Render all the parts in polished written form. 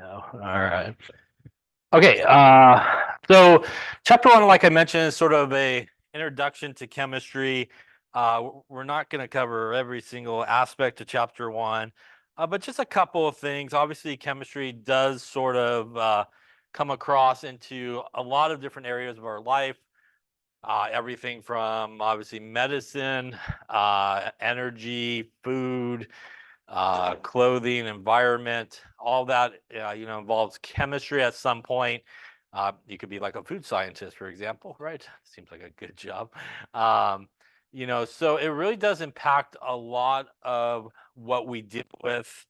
No. All right. Okay. So chapter one, like I mentioned, is sort of a introduction to chemistry. We're not going to cover every single aspect of chapter one, but just a couple of things. Obviously, chemistry does sort of come across into a lot of different areas of our life. Everything from obviously medicine, energy, food, clothing, environment, all that involves chemistry at some point. You could be like a food scientist, for example, right? Seems like a good job. Um, so it really does impact a lot of what we deal with,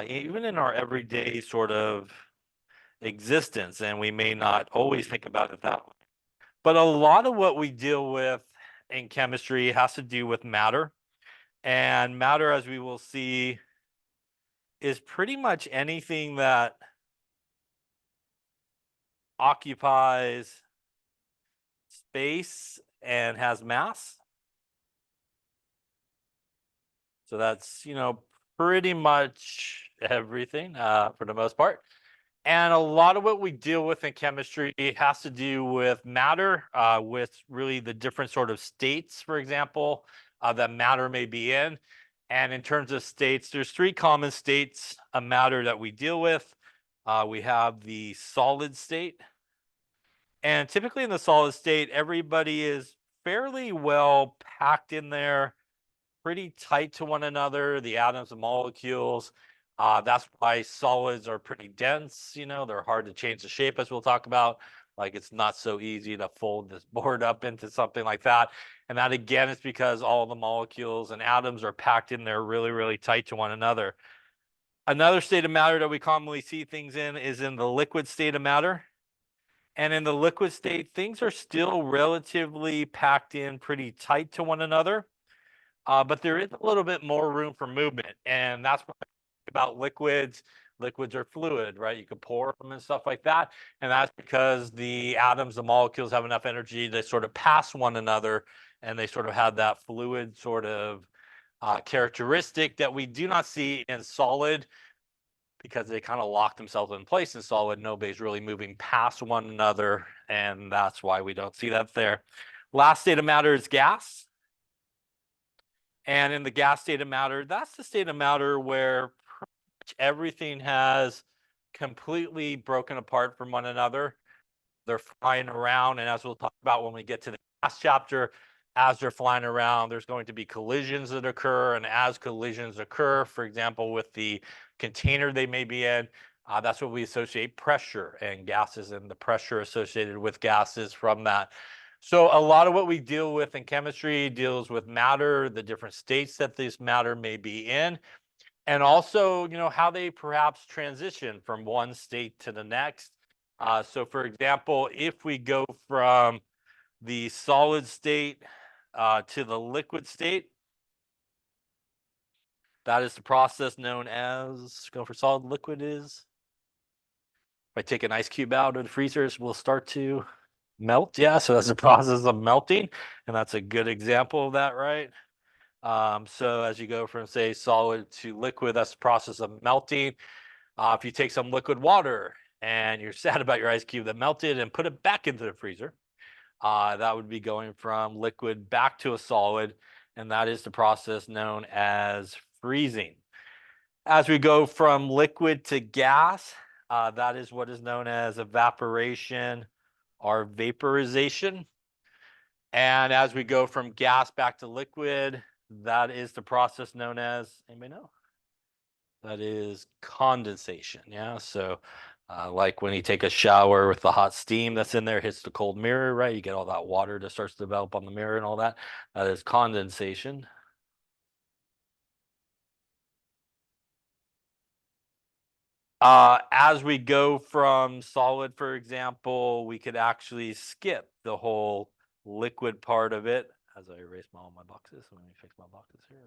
even in our everyday sort of existence, and we may not always think about it that way. But a lot of what we deal with in chemistry has to do with matter. And matter, as we will see, is pretty much anything that occupies space and has mass. So that's, pretty much everything for the most part. And a lot of what we deal with in chemistry has to do with matter, with really the different sort of states, for example, that matter may be in. And in terms of states, there's three common states of matter that we deal with. We have the solid state. And typically in the solid state, everybody is fairly well packed in there, pretty tight to one another, the atoms and molecules. That's why solids are pretty dense. They're hard to change the shape, as we'll talk about. Like it's not so easy to fold this board up into something like that. And that again is because all the molecules and atoms are packed in there really, really tight to one another. Another state of matter that we commonly see things in is in the liquid state of matter. And in the liquid state, things are still relatively packed in pretty tight to one another. But there is a little bit more room for movement. And that's what I think about liquids. Liquids are fluid, right? You can pour them and stuff like that. And that's because the atoms, the molecules have enough energy to sort of pass one another. And they sort of have that fluid sort of characteristic that we do not see in solid, because they kind of lock themselves in place in solid. Nobody's really moving past one another, and that's why we don't see that there. Last state of matter is gas. And in the gas state of matter, that's the state of matter where everything has completely broken apart from one another. They're flying around, and as we'll talk about when we get to the gas chapter, as they're flying around, there's going to be collisions that occur, and as collisions occur, for example, with the container they may be in, that's what we associate pressure and gases and the pressure associated with gases from that. So a lot of what we deal with in chemistry deals with matter, the different states that this matter may be in, and also, how they perhaps transition from one state to the next. So for example, if we go from the solid state to the liquid state, that is the process known as, go for solid liquid is, if I take an ice cube out of the freezers, will start to melt. Yeah, so that's the process of melting. And that's a good example of that, right? So as you go from, say, solid to liquid, that's the process of melting. If you take some liquid water and you're sad about your ice cube that melted and put it back into the freezer, that would be going from liquid back to a solid. And that is the process known as freezing. As we go from liquid to gas, that is what is known as evaporation or vaporization. And as we go from gas back to liquid, that is the process known as, anybody know? That is condensation. Yeah. So, like when you take a shower with the hot steam that's in there, hits the cold mirror, right? You get all that water that starts to develop on the mirror and all that. That is condensation. As we go from solid, for example, we could actually skip the whole liquid part of it. As I erase all my boxes, let me fix my boxes here.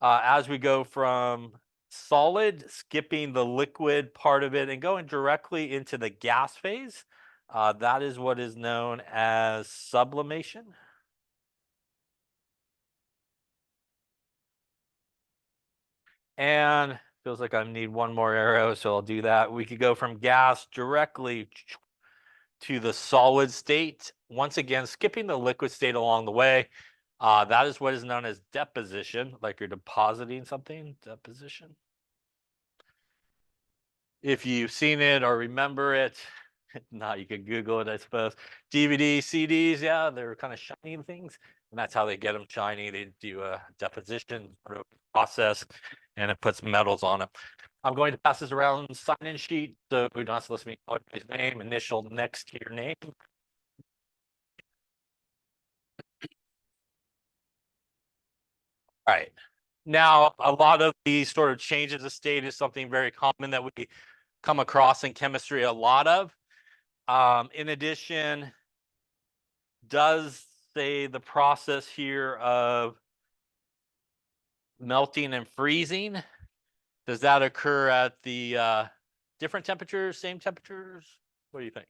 As we go from solid, skipping the liquid part of it and going directly into the gas phase, that is what is known as sublimation. And feels like I need one more arrow, so I'll do that. We could go from gas directly to the solid state. Once again, skipping the liquid state along the way. That is what is known as deposition, like you're depositing something, deposition. If you've seen it or remember it, not, you could Google it, I suppose. DVD, CDs, yeah, they're kind of shiny things. And that's how they get them shiny. They do a deposition process and it puts metals on them. I'm going to pass this around sign-in sheet. So who wants to listen to me? His name, initial next to your name. All right. Now, a lot of these sort of changes of state is something very common that we come across in chemistry a lot of. In addition, does say the process here of melting and freezing, does that occur at the different temperatures, same temperatures? What do you think?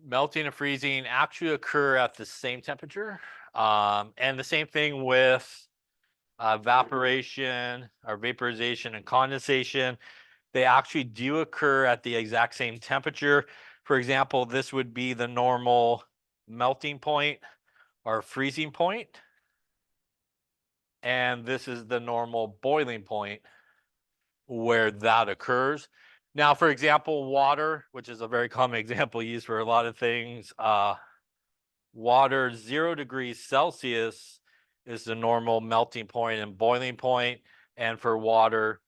Melting and freezing actually occur at the same temperature. And the same thing with evaporation or vaporization and condensation. They actually do occur at the exact same temperature. For example, this would be the normal melting point or freezing point. And this is the normal boiling point where that occurs. Now, for example, water, which is a very common example used for a lot of things, water 0 degrees Celsius is the normal melting point and boiling point. And for water,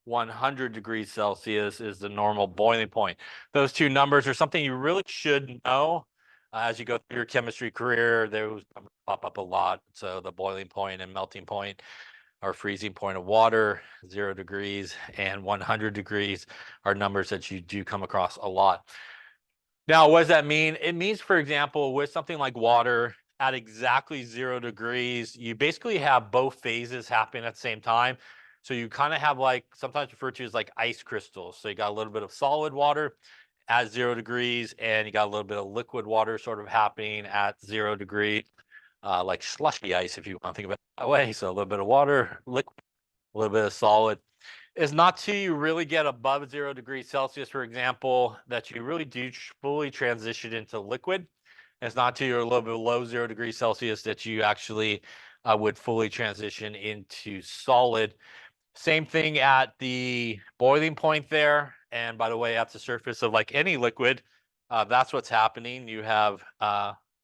100 degrees Celsius is the normal boiling point. Those two numbers are something you really should know as you go through your chemistry career. Those pop up a lot. So the boiling point and melting point or freezing point of water, 0 degrees and 100 degrees are numbers that you do come across a lot. Now, what does that mean? It means, for example, with something like water at exactly 0 degrees, you basically have both phases happening at the same time. So you kind of have like sometimes referred to as like ice crystals. So you got a little bit of solid water at 0 degrees, and you got a little bit of liquid water sort of happening at 0 degrees, like slushy ice, if you want to think of it that way. So a little bit of water, liquid, a little bit of solid. Is not till you really get above 0 degrees Celsius, for example, that you really do fully transition into liquid. It's not till you're a little bit below 0 degrees Celsius that you actually would fully transition into solid. Same thing at the boiling point there. And by the way, at the surface of like any liquid, that's what's happening. You have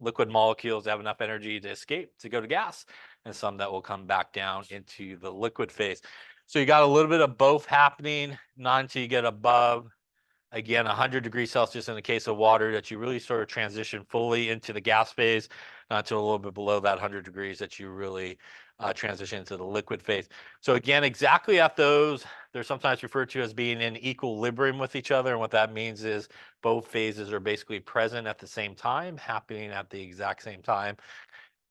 liquid molecules that have enough energy to escape to go to gas, and some that will come back down into the liquid phase. So you got a little bit of both happening, not until you get above, again, 100 degrees Celsius in the case of water, that you really sort of transition fully into the gas phase, not until a little bit below that 100 degrees that you really transition into the liquid phase. So again, exactly at those, they're sometimes referred to as being in equilibrium with each other. And what that means is both phases are basically present at the same time, happening at the exact same time.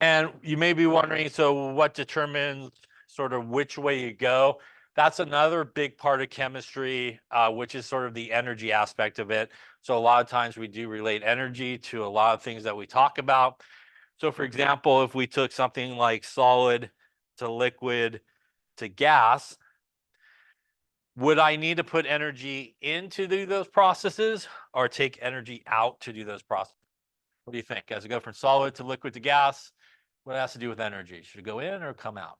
And you may be wondering, so what determines sort of which way you go? That's another big part of chemistry, which is sort of the energy aspect of it. So a lot of times we do relate energy to a lot of things that we talk about. So for example, if we took something like solid to liquid to gas, would I need to put energy in to do those processes or take energy out to do those processes? What do you think? As it go from solid to liquid to gas, what has to do with energy? Should it go in or come out?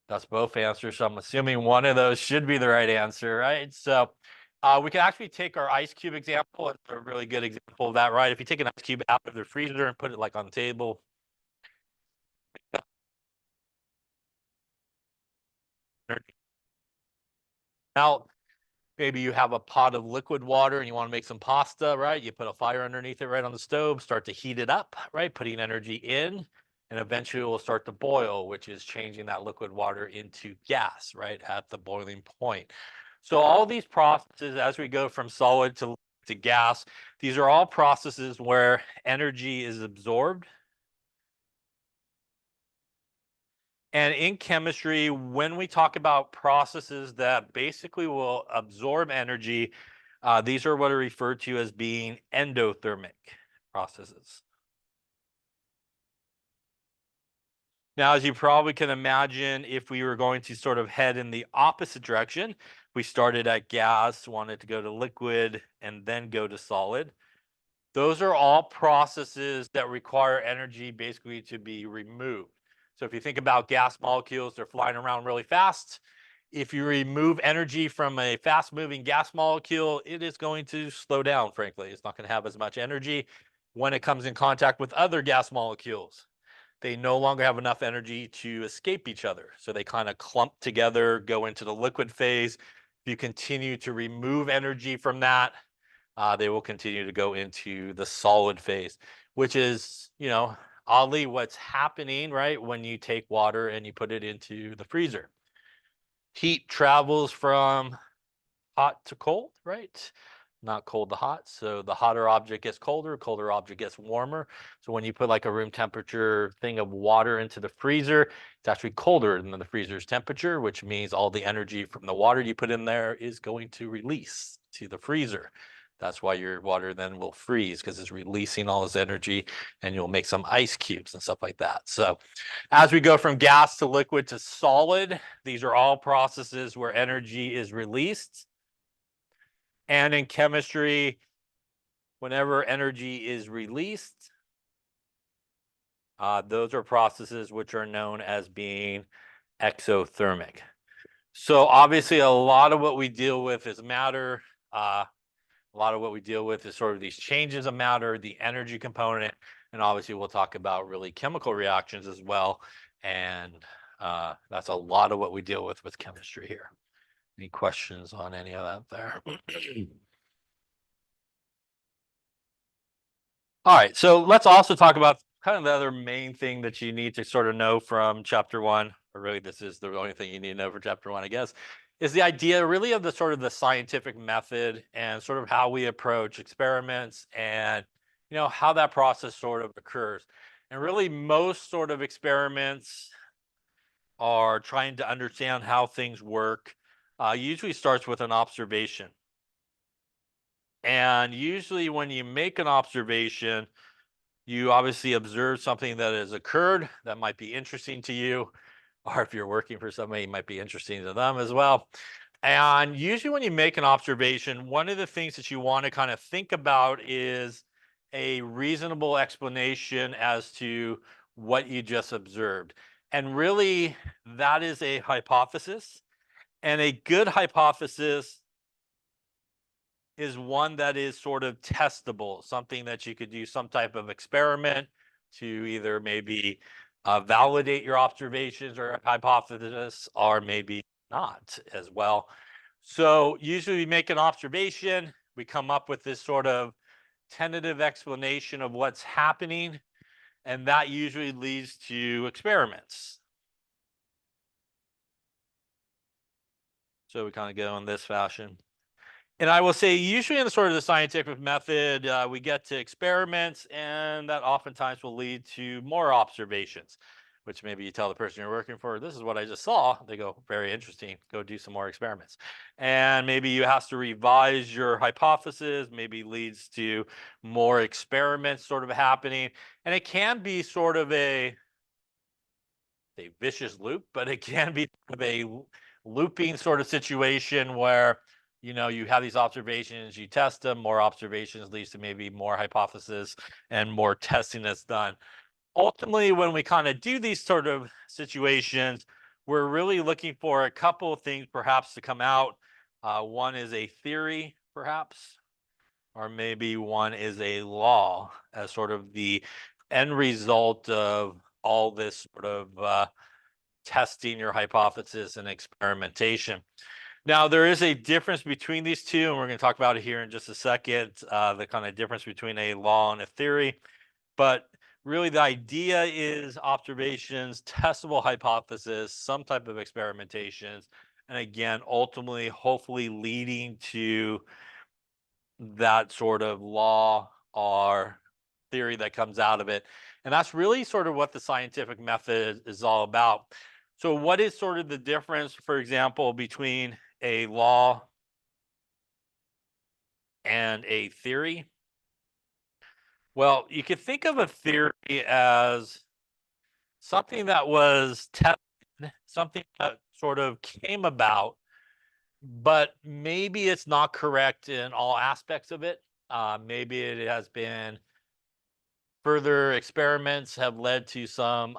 That's both answers. So I'm assuming one of those should be the right answer, right? So we can actually take our ice cube example. It's a really good example of that, right? If you take an ice cube out of the freezer and put it like on the table. Now, maybe you have a pot of liquid water and you want to make some pasta, right? You put a fire underneath it right on the stove, start to heat it up, right? Putting energy in, and eventually it will start to boil, which is changing that liquid water into gas, right? At the boiling point. So all these processes, as we go from solid to gas, these are all processes where energy is absorbed. And in chemistry, when we talk about processes that basically will absorb energy, these are what are referred to as being endothermic processes. Now, as you probably can imagine, if we were going to sort of head in the opposite direction, we started at gas, wanted to go to liquid, and then go to solid. Those are all processes that require energy basically to be removed. So if you think about gas molecules, they're flying around really fast. If you remove energy from a fast moving gas molecule, it is going to slow down, frankly. It's not going to have as much energy when it comes in contact with other gas molecules. They no longer have enough energy to escape each other. So they kind of clump together, go into the liquid phase. If you continue to remove energy from that, they will continue to go into the solid phase, which is, oddly what's happening, right? When you take water and you put it into the freezer, heat travels from hot to cold, right? Not cold to hot. So the hotter object gets colder, colder object gets warmer. So when you put like a room temperature thing of water into the freezer, it's actually colder than the freezer's temperature, which means all the energy from the water you put in there is going to release to the freezer. That's why your water then will freeze, because it's releasing all this energy, and you'll make some ice cubes and stuff like that. So as we go from gas to liquid to solid, these are all processes where energy is released. And in chemistry, whenever energy is released, those are processes which are known as being exothermic. So obviously, a lot of what we deal with is matter. A lot of what we deal with is sort of these changes of matter, the energy component, and obviously we'll talk about really chemical reactions as well. And that's a lot of what we deal with chemistry here. Any questions on any of that there? All right, so let's also talk about kind of the other main thing that you need to sort of know from chapter one, or really this is the only thing you need to know for chapter one, I guess, is the idea really of the sort of the scientific method and sort of how we approach experiments and how that process sort of occurs. And really most sort of experiments are trying to understand how things work. Usually starts with an observation. And usually when you make an observation, you obviously observe something that has occurred that might be interesting to you, or if you're working for somebody, it might be interesting to them as well. And usually, when you make an observation, one of the things that you want to kind of think about is a reasonable explanation as to what you just observed. And really, that is a hypothesis. And a good hypothesis is one that is sort of testable, something that you could do some type of experiment to either maybe validate your observations or hypothesis, or maybe not as well. So usually we make an observation, we come up with this sort of tentative explanation of what's happening, and that usually leads to experiments. So we kind of go in this fashion. And I will say, usually in the sort of the scientific method, we get to experiments, and that oftentimes will lead to more observations, which maybe you tell the person you're working for, this is what I just saw. They go, very interesting, go do some more experiments. And maybe you have to revise your hypothesis, maybe leads to more experiments sort of happening. And it can be sort of a vicious loop, but it can be a looping sort of situation where you have these observations, you test them, more observations leads to maybe more hypothesis and more testing that's done. Ultimately, when we kind of do these sort of situations, we're really looking for a couple of things perhaps to come out. One is a theory, perhaps, or maybe one is a law as sort of the end result of all this sort of testing your hypothesis and experimentation. Now, there is a difference between these two, and we're going to talk about it here in just a second, the kind of difference between a law and a theory. But really, the idea is observations, testable hypothesis, some type of experimentations, and again, ultimately, hopefully leading to that sort of law or theory that comes out of it. And that's really sort of what the scientific method is all about. So, what is sort of the difference, for example, between a law and a theory? Well, you could think of a theory as something that was tested, something that sort of came about, but maybe it's not correct in all aspects of it. Maybe it has been further experiments have led to some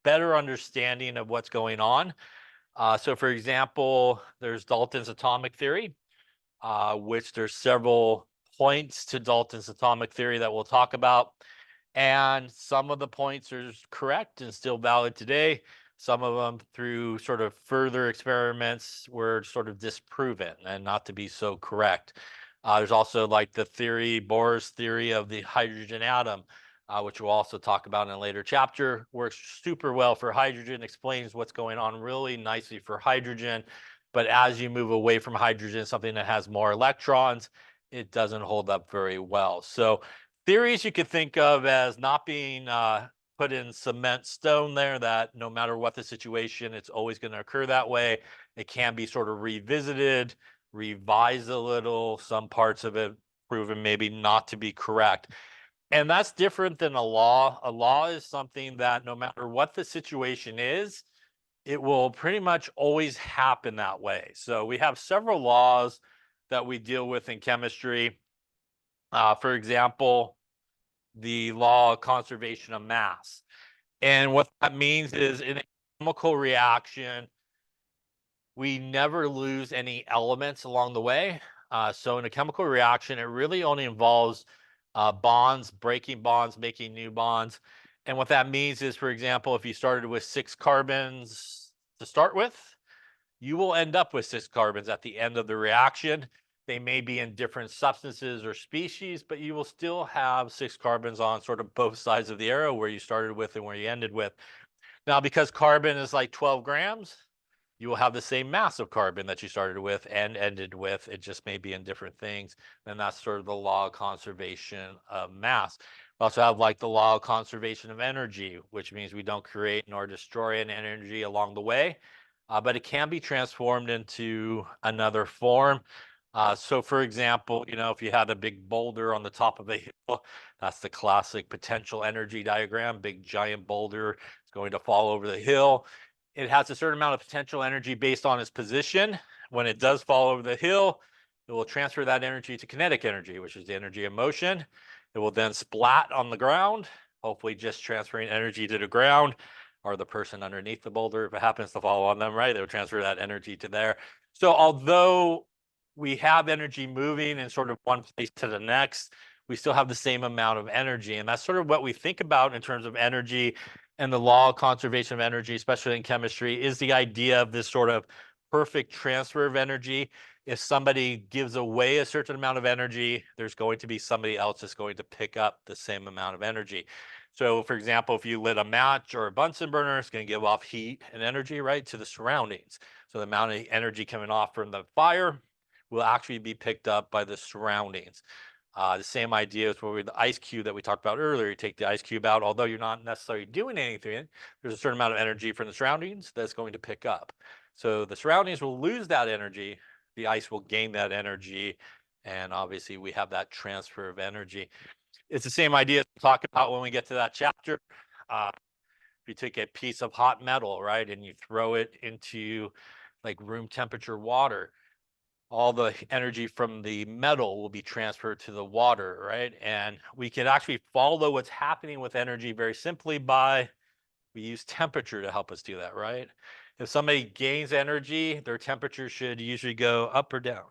better understanding of what's going on. So, for example, there's Dalton's atomic theory, which there's several points to Dalton's atomic theory that we'll talk about. And some of the points are correct and still valid today. Some of them, through sort of further experiments, were sort of disproven and not to be so correct. There's also like the theory, Bohr's theory of the hydrogen atom, which we'll also talk about in a later chapter. Works super well for hydrogen, explains what's going on really nicely for hydrogen. But as you move away from hydrogen, something that has more electrons, it doesn't hold up very well. So theories you could think of as not being put in cement stone there, that no matter what the situation, it's always going to occur that way. It can be sort of revisited, revised a little, some parts of it proven maybe not to be correct. And that's different than a law. A law is something that no matter what the situation is, it will pretty much always happen that way. So we have several laws that we deal with in chemistry. For example, the law of conservation of mass. And what that means is in a chemical reaction, we never lose any elements along the way. So in a chemical reaction, it really only involves bonds, breaking bonds, making new bonds. And what that means is, for example, if you started with 6 carbons to start with, you will end up with 6 carbons at the end of the reaction. They may be in different substances or species, but you will still have 6 carbons on sort of both sides of the arrow, where you started with and where you ended with. Now, because carbon is like 12 grams, you will have the same mass of carbon that you started with and ended with. It just may be in different things. And that's sort of the law of conservation of mass. We also have like the law of conservation of energy, which means we don't create nor destroy any energy along the way, but it can be transformed into another form. So for example, if you had a big boulder on the top of a hill, that's the classic potential energy diagram. Big giant boulder is going to fall over the hill. It has a certain amount of potential energy based on its position. When it does fall over the hill, it will transfer that energy to kinetic energy, which is the energy of motion. It will then splat on the ground, hopefully just transferring energy to the ground or the person underneath the boulder, if it happens to fall on them, right? They'll transfer that energy to there. So although we have energy moving in sort of one place to the next, we still have the same amount of energy. And that's sort of what we think about in terms of energy. And the law of conservation of energy, especially in chemistry, is the idea of this sort of perfect transfer of energy. If somebody gives away a certain amount of energy, there's going to be somebody else that's going to pick up the same amount of energy. So, for example, if you lit a match or a Bunsen burner, it's going to give off heat and energy, right, to the surroundings. So the amount of energy coming off from the fire will actually be picked up by the surroundings. The same idea is where the ice cube that we talked about earlier. You take the ice cube out, although you're not necessarily doing anything, there's a certain amount of energy from the surroundings that's going to pick up. So the surroundings will lose that energy, the ice will gain that energy, and obviously we have that transfer of energy. It's the same idea to talk about when we get to that chapter. If you take a piece of hot metal, right, and you throw it into like room temperature water, all the energy from the metal will be transferred to the water, right? And we can actually follow what's happening with energy very simply by, we use temperature to help us do that, right? If somebody gains energy, their temperature should usually go up or down.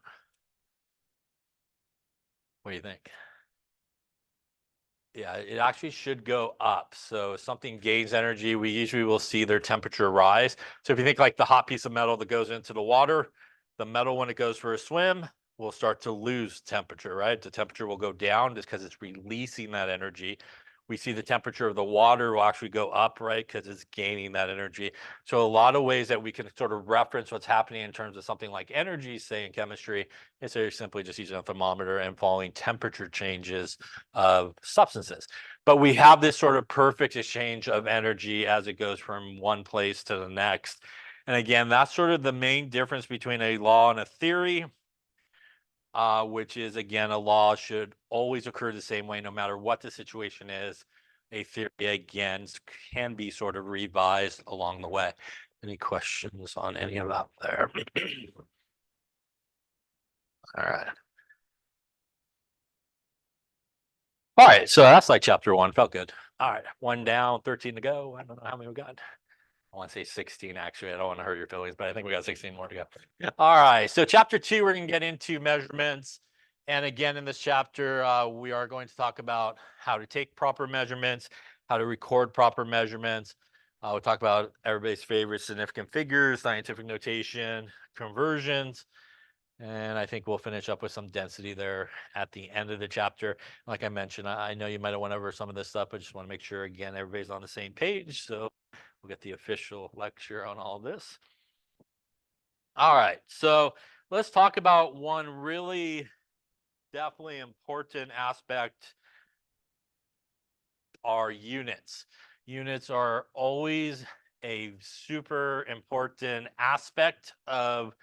What do you think? Yeah, it actually should go up. So if something gains energy, we usually will see their temperature rise. So if you think like the hot piece of metal that goes into the water, the metal, when it goes for a swim, will start to lose temperature, right? The temperature will go down just because it's releasing that energy. We see the temperature of the water will actually go up, right? Because it's gaining that energy. So a lot of ways that we can sort of reference what's happening in terms of something like energy, say in chemistry, is very simply just using a thermometer and following temperature changes of substances. But we have this sort of perfect exchange of energy as it goes from one place to the next. And again, that's sort of the main difference between a law and a theory, which is, again, a law should always occur the same way, no matter what the situation is. a theory again can be sort of revised along the way. Any questions on any of that there? All right. All right, so that's like chapter 1. Felt good. All right, 1 down, 13 to go. I don't know how many we got. I want to say 16, actually. I don't want to hurt your feelings, but I think we got 16 more to go. All right, so chapter 2, we're going to get into measurements. And again, in this chapter, we are going to talk about how to take proper measurements, how to record proper measurements. We'll talk about everybody's favorite significant figures, scientific notation, conversions. And I think we'll finish up with some density there at the end of the chapter. Like I mentioned, I know you might have went over some of this stuff, but just want to make sure, again, everybody's on the same page. So we'll get the official lecture on all this. All right, so let's talk about one really definitely important aspect, are units. Units are always a super important aspect of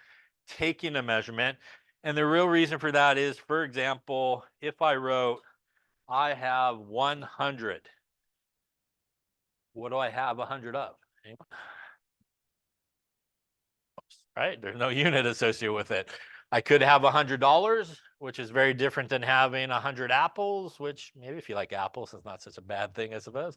taking a measurement. And the real reason for that is, for example, if I wrote, I have 100, what do I have 100 of? Anyone? Right? There's no unit associated with it. I could have $100, which is very different than having 100 apples, which maybe if you like apples, it's not such a bad thing, I suppose.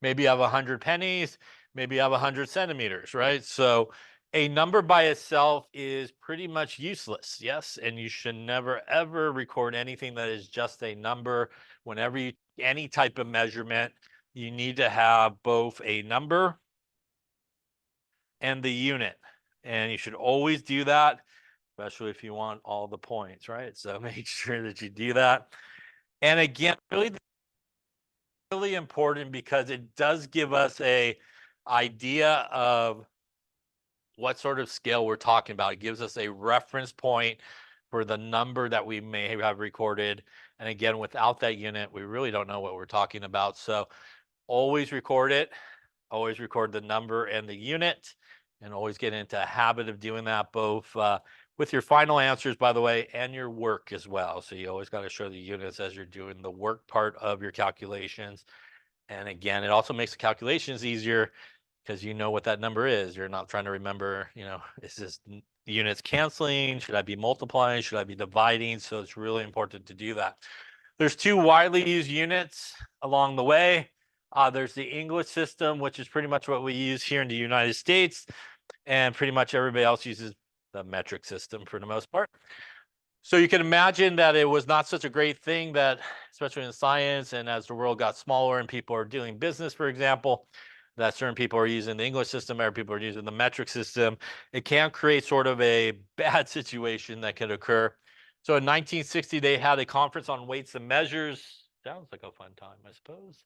Maybe you have 100 pennies, maybe you have 100 centimeters, right? So a number by itself is pretty much useless, yes? And you should never, ever record anything that is just a number. Whenever you any type of measurement, you need to have both a number and the unit. And you should always do that, especially if you want all the points, right? So make sure that you do that. And again, really important because it does give us a idea of what sort of scale we're talking about. It gives us a reference point for the number that we may have recorded. And again, without that unit, we really don't know what we're talking about. So always record it. Always record the number and the unit, and always get into a habit of doing that both with your final answers, by the way, and your work as well. So you always got to show the units as you're doing the work part of your calculations. And again, it also makes the calculations easier because you know what that number is. You're not trying to remember, is this units canceling? Should I be multiplying? Should I be dividing? So it's really important to do that. There's 2 widely used units along the way. There's the English system, which is pretty much what we use here in the United States. And pretty much everybody else uses the metric system for the most part. So you can imagine that it was not such a great thing that, especially in science and as the world got smaller and people are doing business, for example, that certain people are using the English system, other people are using the metric system. It can create sort of a bad situation that could occur. So in 1960, they had a conference on weights and measures. Sounds like a fun time, I suppose.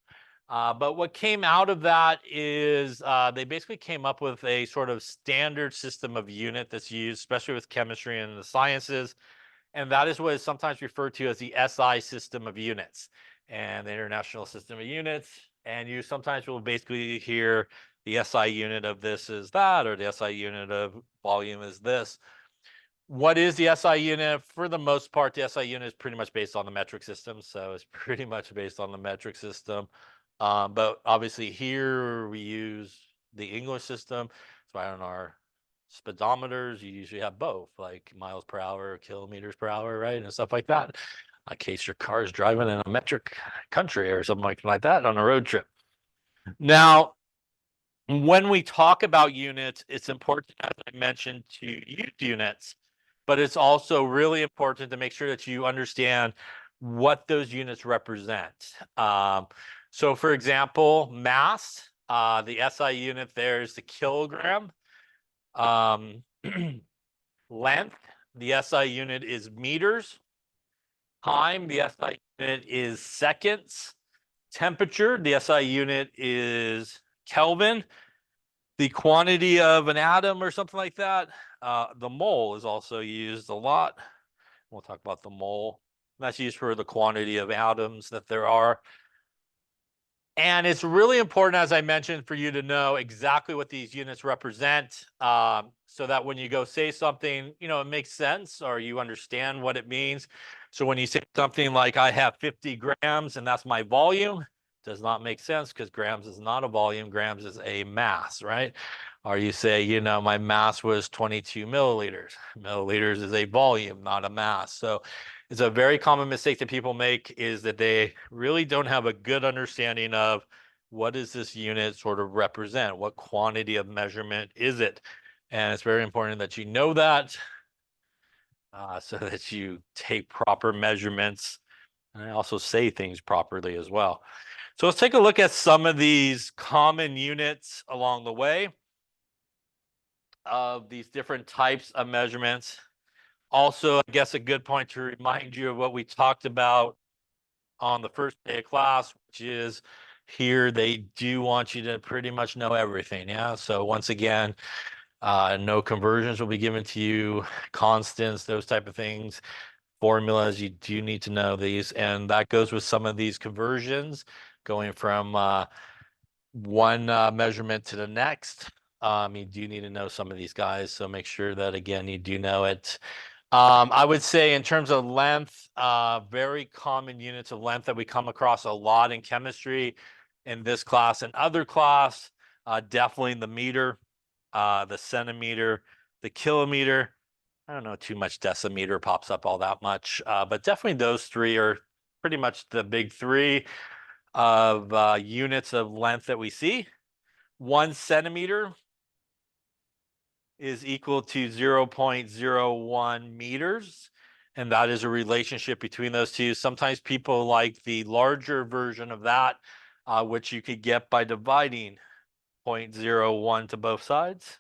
But what came out of that is they basically came up with a sort of standard system of unit that's used, especially with chemistry and the sciences. And that is what is sometimes referred to as the SI system of units and the International System of Units. And you sometimes will basically hear the SI unit of this is that, or the SI unit of volume is this. What is the SI unit? For the most part, the SI unit is pretty much based on the metric system. So it's pretty much based on the metric system. But obviously here we use the English system. So on our speedometers, you usually have both, like miles per hour, kilometers per hour, right? And stuff like that, in case your car is driving in a metric country or something like that on a road trip. Now, when we talk about units, it's important, as I mentioned, to use units, but it's also really important to make sure that you understand what those units represent. So for example, mass, the SI unit there is the kilogram. Length, the SI unit is meters. Time, the SI unit is seconds. Temperature, the SI unit is Kelvin. The quantity of an atom or something like that, the mole is also used a lot. We'll talk about the mole. That's used for the quantity of atoms that there are. And it's really important, as I mentioned, for you to know exactly what these units represent, so that when you go say something, it makes sense or you understand what it means. So when you say something like, I have 50 grams and that's my volume, does not make sense because grams is not a volume, grams is a mass, right? Or you say, you know, my mass was 22 milliliters. Milliliters is a volume, not a mass. So it's a very common mistake that people make, is that they really don't have a good understanding of what does this unit sort of represent? What quantity of measurement is it? And it's very important that you know that, so that you take proper measurements, and I also say things properly as well. So let's take a look at some of these common units along the way of these different types of measurements. Also, I guess a good point to remind you of what we talked about on the first day of class, which is here they do want you to pretty much know everything. Yeah. So once again, no conversions will be given to you, constants, those type of things, formulas. You do need to know these, and that goes with some of these conversions, going from one measurement to the next. You do need to know some of these guys, so make sure that, again, you do know it. I would say in terms of length, very common units of length that we come across a lot in chemistry, in this class and other class, definitely the meter, the centimeter, the kilometer. I don't know too much decimeter pops up all that much, but definitely those three are pretty much the big three of units of length that we see. 1 centimeter is equal to 0.01 meters. And that is a relationship between those two. Sometimes people like the larger version of that, which you could get by dividing 0.01 to both sides.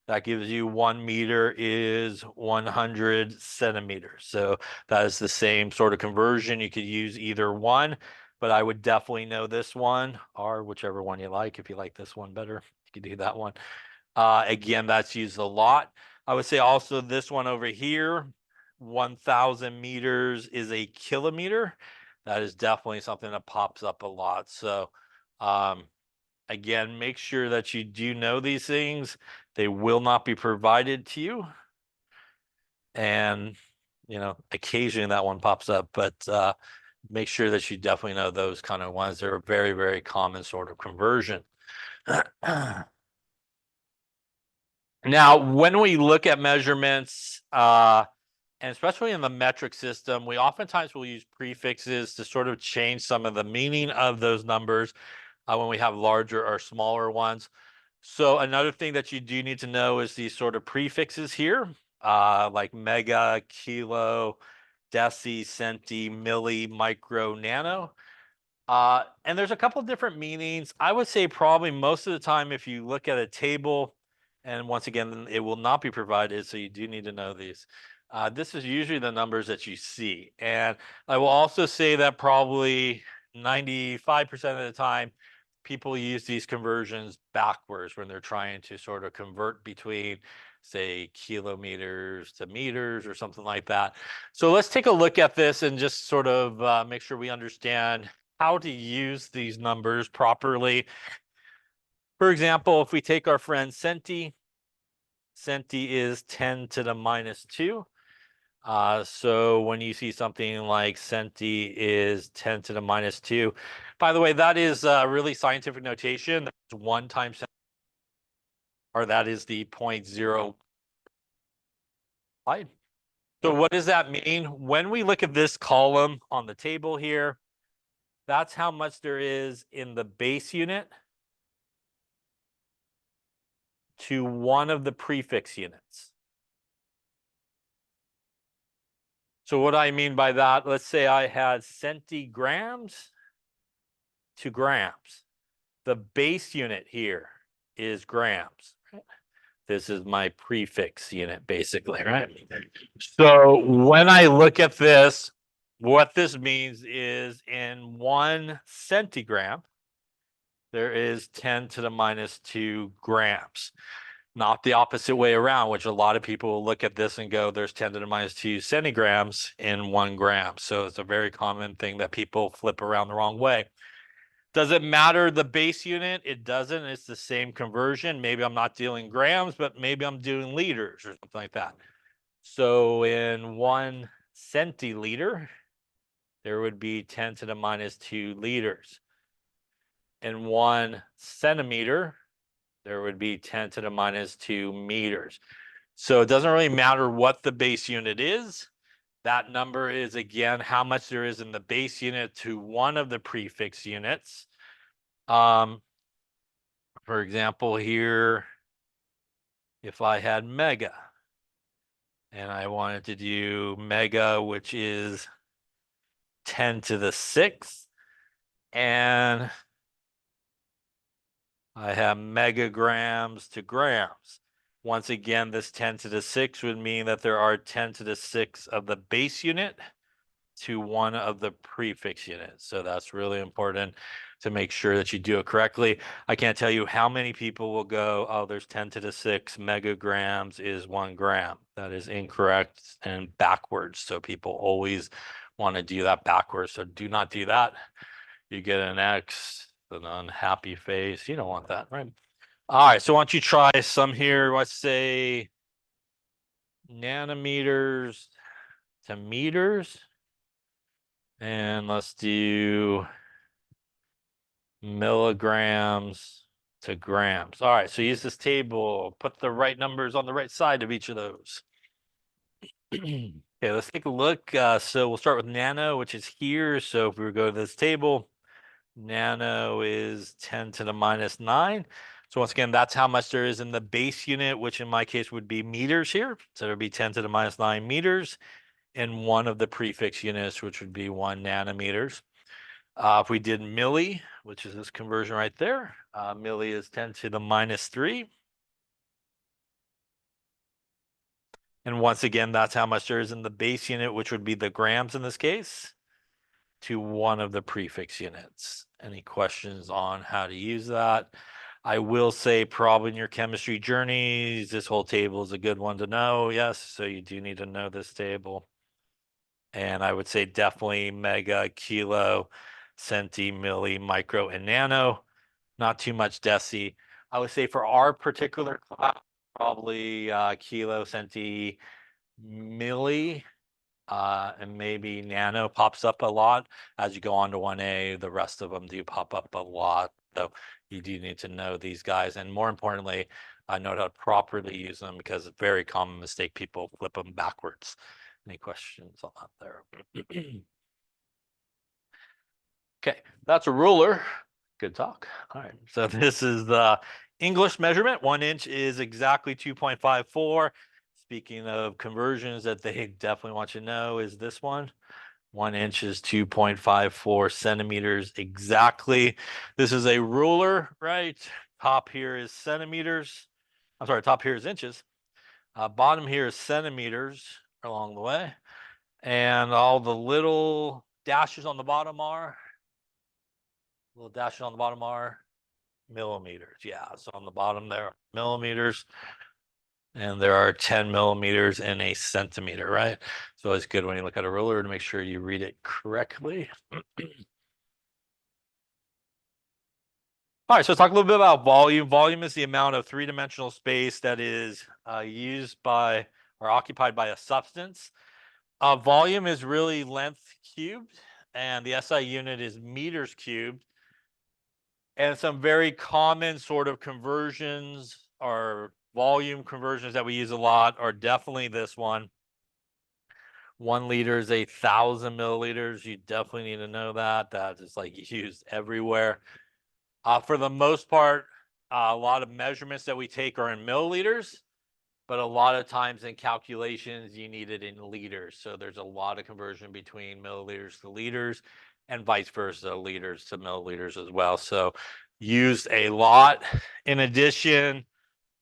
That gives you 1 meter is 100 centimeters. So that is the same sort of conversion. You could use either one, but I would definitely know this one, or whichever one you like. If you like this one better, you could do that one. Again, that's used a lot. I would say also this one over here, 1,000 meters is a kilometer. That is definitely something that pops up a lot. So, again, make sure that you do know these things. They will not be provided to you. And, you know, occasionally that one pops up, but make sure that you definitely know those kind of ones. They're a very, very common sort of conversion. Now, when we look at measurements, and especially in the metric system, we oftentimes will use prefixes to sort of change some of the meaning of those numbers when we have larger or smaller ones. So another thing that you do need to know is these sort of prefixes here, like mega, kilo, deci, centi, milli, micro, nano. And there's a couple different meanings. I would say probably most of the time, if you look at a table, and once again, it will not be provided, so you do need to know these. This is usually the numbers that you see. And I will also say that probably 95% of the time, people use these conversions backwards when they're trying to sort of convert between, say, kilometers to meters or something like that. So let's take a look at this and just sort of make sure we understand how to use these numbers properly. For example, if we take our friend centi, centi is 10 to the minus 2. So when you see something like centi is 10 to the minus 2, by the way, that is really scientific notation. That's 1 times, or that is the 0.0. So what does that mean? When we look at this column on the table here, that's how much there is in the base unit to one of the prefix units. So what I mean by that, let's say I had centigrams to grams. The base unit here is grams. This is my prefix unit, basically, right? So when I look at this, what this means is in 1 centigram, there is 10 to the minus 2 grams. Not the opposite way around, which a lot of people will look at this and go, there's 10 to the minus 2 centigrams in 1 gram. So it's a very common thing that people flip around the wrong way. Does it matter the base unit? It doesn't. It's the same conversion. Maybe I'm not dealing grams, but maybe I'm doing liters or something like that. So in 1 centiliter, there would be 10 to the minus 2 liters. In 1 centimeter, there would be 10 to the minus 2 meters. So it doesn't really matter what the base unit is. That number is, again, how much there is in the base unit to one of the prefix units. For example, here, if I had mega, and I wanted to do mega, which is 10 to the 6th, and I have megagrams to grams. Once again, this 10 to the 6 would mean that there are 10 to the 6 of the base unit to one of the prefix units. So that's really important to make sure that you do it correctly. I can't tell you how many people will go, oh, there's 10 to the 6 megagrams is 1 gram. That is incorrect and backwards. So people always want to do that backwards. So do not do that. You get an X, an unhappy face. You don't want that, right? All right, so why don't you try some here? Let's say nanometers to meters. And let's do milligrams to grams. All right, so use this table. Put the right numbers on the right side of each of those. Okay, let's take a look. So we'll start with nano, which is here. So if we go to this table, nano is 10 to the minus 9. So once again, that's how much there is in the base unit, which in my case would be meters here. So it would be 10 to the minus 9 meters in one of the prefix units, which would be 1 nanometers. If we did milli, which is this conversion right there, milli is 10 to the minus 3. And once again, that's how much there is in the base unit, which would be the grams in this case, to one of the prefix units. Any questions on how to use that? I will say probably in your chemistry journeys, this whole table is a good one to know. Yes, so you do need to know this table. And I would say definitely mega, kilo, centi, milli, micro, and nano. Not too much deci. I would say for our particular class, probably kilo, centi, milli, and maybe nano pops up a lot. As you go on to 1A, the rest of them do pop up a lot. So you do need to know these guys. And more importantly, know how to properly use them, because it's a very common mistake. People flip them backwards. Any questions on that there? Okay, that's a ruler. Good talk. All right, so this is the English measurement. 1 inch is exactly 2.54. Speaking of conversions that they definitely want you to know is this one. 1 inch is 2.54 centimeters exactly. This is a ruler, right? Top here is centimeters. I'm sorry, top here is inches. Bottom here is centimeters along the way. And all the little dashes on the bottom are millimeters. Yeah, so on the bottom there are millimeters, and there are 10 millimeters in a centimeter, right? So it's good when you look at a ruler to make sure you read it correctly. All right, so let's talk a little bit about volume. Volume is the amount of three-dimensional space that is used by or occupied by a substance. Volume is really length cubed, and the SI unit is meters cubed. And some very common sort of conversions or volume conversions that we use a lot are definitely this one. 1 liter is 1,000 milliliters. You definitely need to know that. That is like used everywhere. For the most part, a lot of measurements that we take are in milliliters, but a lot of times in calculations, you need it in liters. So there's a lot of conversion between milliliters to liters and vice versa, liters to milliliters as well. So used a lot. In addition,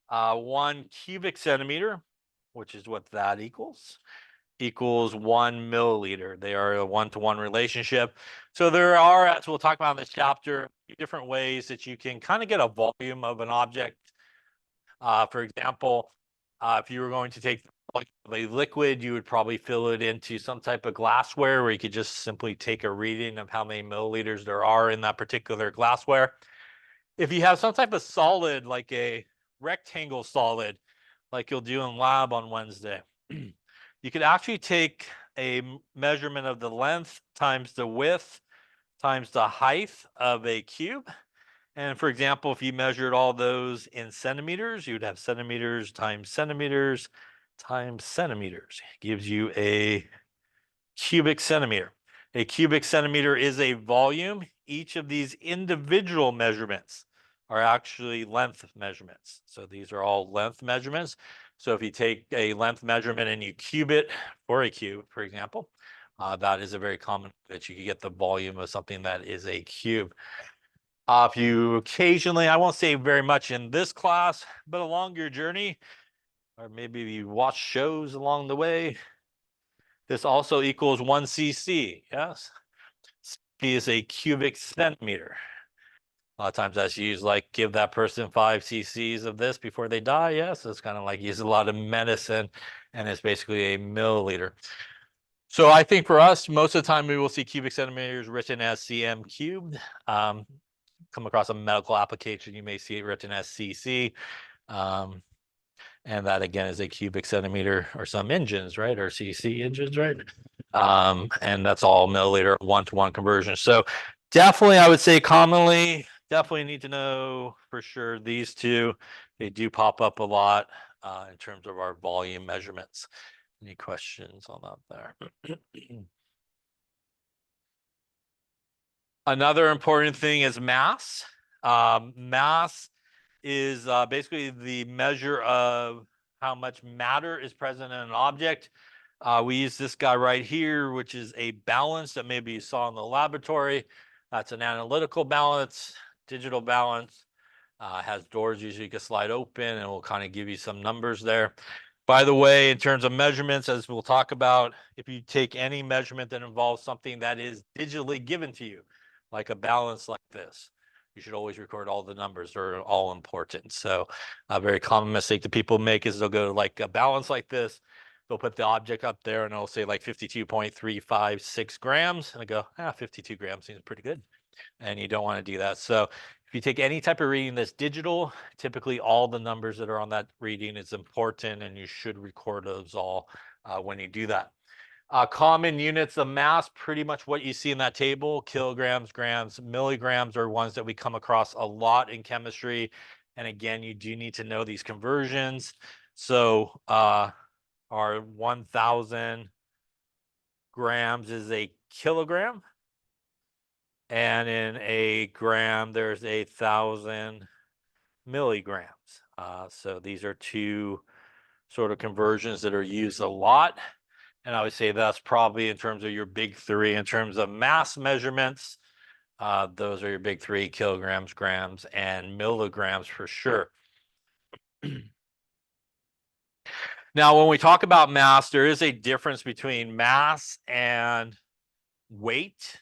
1 cubic centimeter, which is what that equals 1 milliliter. They are a 1-to-1 relationship. So there are, as we'll talk about in this chapter, different ways that you can kind of get a volume of an object. For example, if you were going to take a liquid, you would probably fill it into some type of glassware where you could just simply take a reading of how many milliliters there are in that particular glassware. If you have some type of solid, like a rectangle solid, like you'll do in lab on Wednesday, you could actually take measurement of the length times the width times the height of a cube. And for example, if you measured all those in centimeters, you'd have centimeters times centimeters times centimeters. Gives you a cubic centimeter. A cubic centimeter is a volume. Each of these individual measurements are actually length measurements. So these are all length measurements. So if you take a length measurement and you cube it for a cube, for example, that is a very common that you can get the volume of something that is a cube. If you occasionally, I won't say very much in this class, but along your journey, or maybe you watch shows along the way, this also equals 1 cc, yes? C is a cubic centimeter. A lot of times that's used like give that person 5 cc's of this before they die, yes? It's kind of like use a lot of medicine, and it's basically a milliliter. So I think for us, most of the time we will see cubic centimeters written as cm cubed. Come across a medical application, you may see it written as cc. And that again is a cubic centimeter, or some engines, right? Or cc engines, right? And that's all milliliter one-to-one conversion. So definitely, I would say commonly, definitely need to know for sure these two. They do pop up a lot in terms of our volume measurements. Any questions on that there? Another important thing is mass. Mass is basically the measure of how much matter is present in an object. We use this guy right here, which is a balance that maybe you saw in the laboratory. That's an analytical balance, digital balance. Has doors usually you can slide open, and will kind of give you some numbers there. By the way, in terms of measurements, as we'll talk about, if you take any measurement that involves something that is digitally given to you, like a balance like this, you should always record all the numbers. They're all important. So a very common mistake that people make is they'll go to like a balance like this. They'll put the object up there and it'll say like 52.356 grams. And I go, 52 grams seems pretty good. And you don't want to do that. So if you take any type of reading that's digital, typically all the numbers that are on that reading is important, and you should record those all when you do that. Common units of mass, pretty much what you see in that table: kilograms, grams, milligrams are ones that we come across a lot in chemistry. And again, you do need to know these conversions. So our 1,000 grams is a kilogram. And in a gram, there's 1,000 milligrams. So these are two sort of conversions that are used a lot. And I would say that's probably in terms of your big three. In terms of mass measurements, those are your big three: kilograms, grams, and milligrams for sure. Now, when we talk about mass, there is a difference between mass and weight.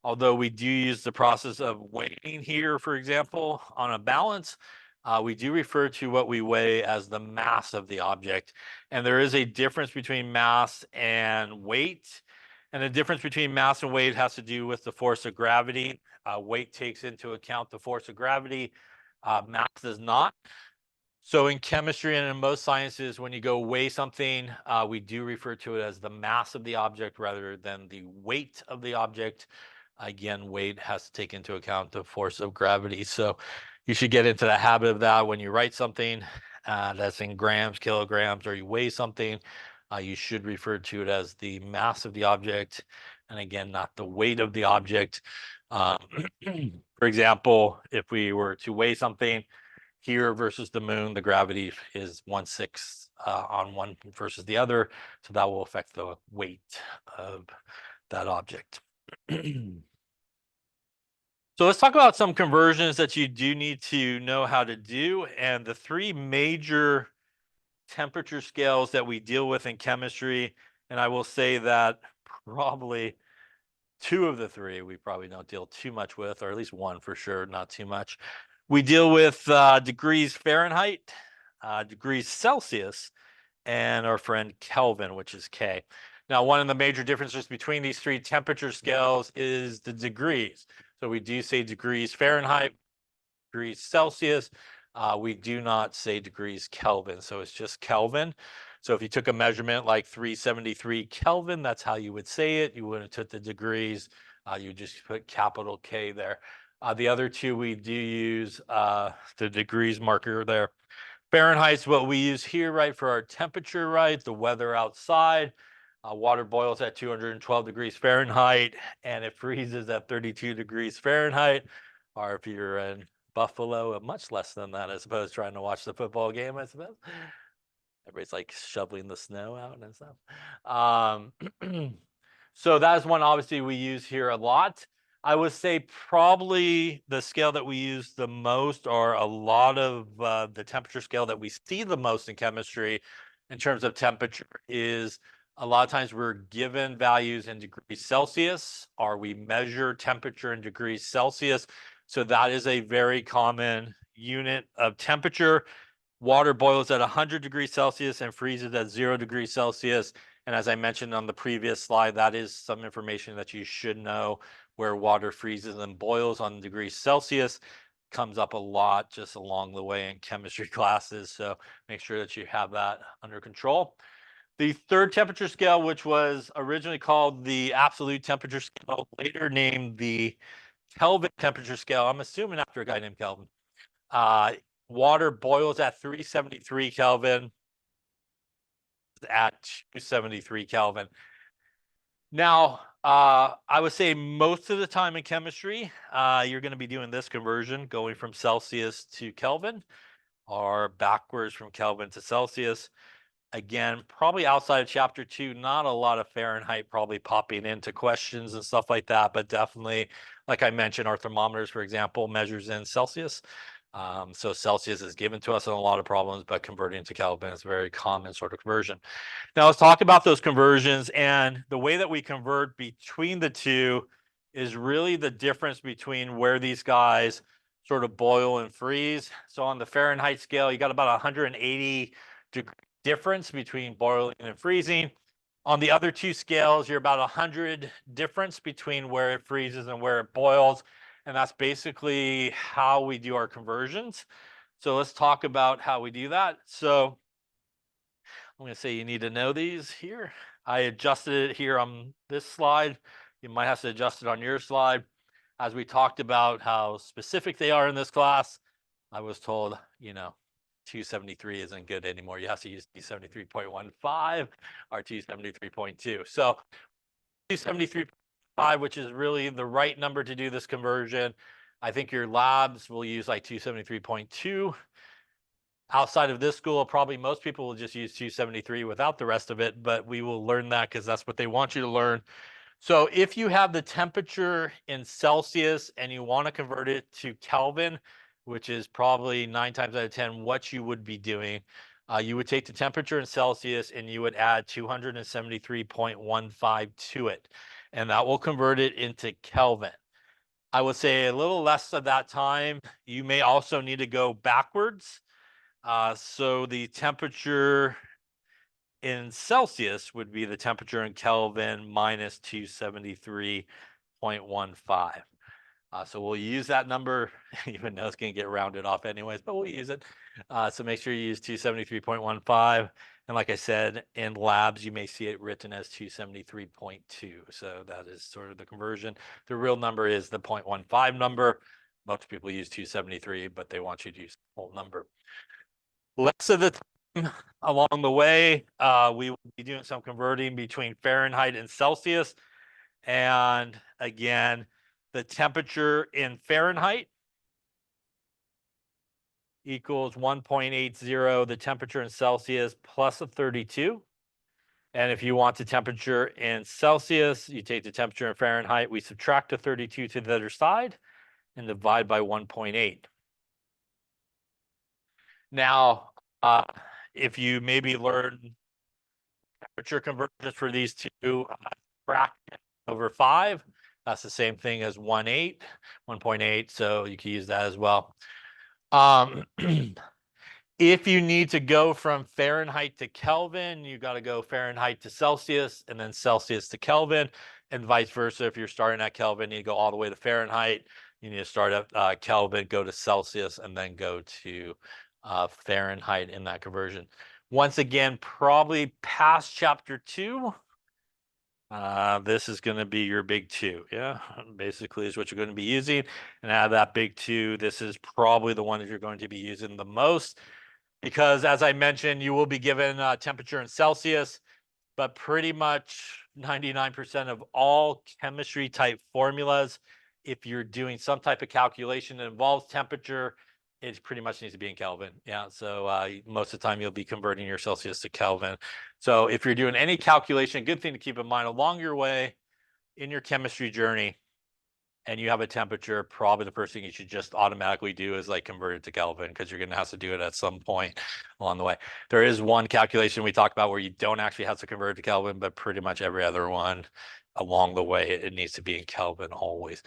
Although we do use the process of weighing here, for example, on a balance, we do refer to what we weigh as the mass of the object. And there is a difference between mass and weight. And the difference between mass and weight has to do with the force of gravity. Weight takes into account the force of gravity. Mass does not. So in chemistry and in most sciences, when you go weigh something, we do refer to it as the mass of the object rather than the weight of the object. Again, weight has to take into account the force of gravity. So you should get into the habit of that when you write something that's in grams, kilograms, or you weigh something. You should refer to it as the mass of the object, and again, not the weight of the object. For example, if we were to weigh something here versus the moon, the gravity is 1/6 on one versus the other. So that will affect the weight of that object. So let's talk about some conversions that you do need to know how to do. And the three major temperature scales that we deal with in chemistry, and I will say that probably two of the three we probably don't deal too much with, or at least one for sure, not too much. We deal with degrees Fahrenheit, degrees Celsius, and our friend Kelvin, which is K. Now, one of the major differences between these three temperature scales is the degrees. So we do say degrees Fahrenheit, degrees Celsius. We do not say degrees Kelvin. So it's just Kelvin. So if you took a measurement like 373 Kelvin, that's how you would say it. You wouldn't have took the degrees. You just put capital K there. The other two, we do use the degrees marker there. Fahrenheit's what we use here, right, for our temperature, right? The weather outside. Water boils at 212 degrees Fahrenheit, and it freezes at 32 degrees Fahrenheit. Or if you're in Buffalo, much less than that, I suppose, trying to watch the football game, I suppose. Everybody's like shoveling the snow out and stuff. So that is one obviously we use here a lot. I would say probably the scale that we use the most, or a lot of the temperature scale that we see the most in chemistry in terms of temperature, is a lot of times we're given values in degrees Celsius, or we measure temperature in degrees Celsius. So that is a very common unit of temperature. Water boils at 100 degrees Celsius and freezes at 0 degrees Celsius. And as I mentioned on the previous slide, that is some information that you should know, where water freezes and boils on degrees Celsius. Comes up a lot just along the way in chemistry classes. So make sure that you have that under control. The third temperature scale, which was originally called the absolute temperature scale, later named the Kelvin temperature scale. I'm assuming after a guy named Kelvin. Water boils at 373 Kelvin, at 273 Kelvin. Now, I would say most of the time in chemistry, you're going to be doing this conversion, going from Celsius to Kelvin, or backwards from Kelvin to Celsius. Again, probably outside of chapter 2, not a lot of Fahrenheit probably popping into questions and stuff like that, but definitely, like I mentioned, our thermometers, for example, measures in Celsius. So Celsius is given to us in a lot of problems, but converting to Kelvin is a very common sort of conversion. Now let's talk about those conversions, and the way that we convert between the two is really the difference between where these guys sort of boil and freeze. So on the Fahrenheit scale, you got about 180 degree difference between boiling and freezing. On the other two scales, you're about 100 difference between where it freezes and where it boils. And that's basically how we do our conversions. So let's talk about how we do that. So I'm going to say you need to know these here. I adjusted it here on this slide. You might have to adjust it on your slide. As we talked about how specific they are in this class, I was told, 273 isn't good anymore. You have to use 273.15 or 273.2. So 273.5, which is really the right number to do this conversion. I think your labs will use like 273.2. Outside of this school, probably most people will just use 273 without the rest of it, but we will learn that because that's what they want you to learn. So if you have the temperature in Celsius and you want to convert it to Kelvin, which is probably 9 times out of 10 what you would be doing, you would take the temperature in Celsius and you would add 273.15 to it, and that will convert it into Kelvin. I would say a little less of that time. You may also need to go backwards. So the temperature in Celsius would be the temperature in Kelvin minus 273.15. So we'll use that number, even though it's going to get rounded off anyways, but we'll use it. So make sure you use 273.15. And like I said, in labs, you may see it written as 273.2. So that is sort of the conversion. The real number is the 0.15 number. Most people use 273, but they want you to use the whole number. Less of the time along the way, we will be doing some converting between Fahrenheit and Celsius. And again, the temperature in Fahrenheit equals 1.80, the temperature in Celsius plus a 32. And if you want the temperature in Celsius, you take the temperature in Fahrenheit, we subtract a 32 to the other side and divide by 1.8. Now, if you maybe learn temperature conversions for these two, bracket over 5, that's the same thing as 1.8, so you can use that as well. If you need to go from Fahrenheit to Kelvin, you got to go Fahrenheit to Celsius and then Celsius to Kelvin, and vice versa. If you're starting at Kelvin, you go all the way to Fahrenheit. You need to start at Kelvin, go to Celsius, and then go to Fahrenheit in that conversion. Once again, probably past chapter 2. This is going to be your big 2. Yeah, basically is what you're going to be using. And out of that big 2, this is probably the one that you're going to be using the most. Because as I mentioned, you will be given temperature in Celsius, but pretty much 99% of all chemistry type formulas, if you're doing some type of calculation that involves temperature, it pretty much needs to be in Kelvin. Yeah, so most of the time you'll be converting your Celsius to Kelvin. So if you're doing any calculation, good thing to keep in mind along your way in your chemistry journey, and you have a temperature, probably the first thing you should just automatically do is like convert it to Kelvin, because you're going to have to do it at some point along the way. There is one calculation we talked about where you don't actually have to convert it to Kelvin, but pretty much every other one along the way, it needs to be in Kelvin always.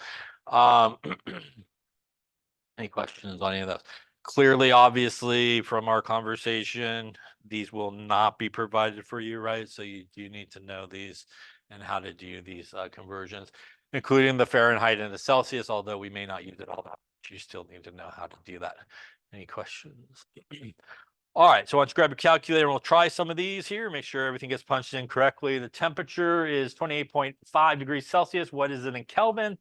Any questions on any of those? Clearly, obviously, from our conversation, these will not be provided for you, right? So you do need to know these and how to do these conversions, including the Fahrenheit and the Celsius, although we may not use it all that much. You still need to know how to do that. Any questions? All right, so why don't you grab your calculator and we'll try some of these here, make sure everything gets punched in correctly. The temperature is 28.5 degrees Celsius. What is it in Kelvin?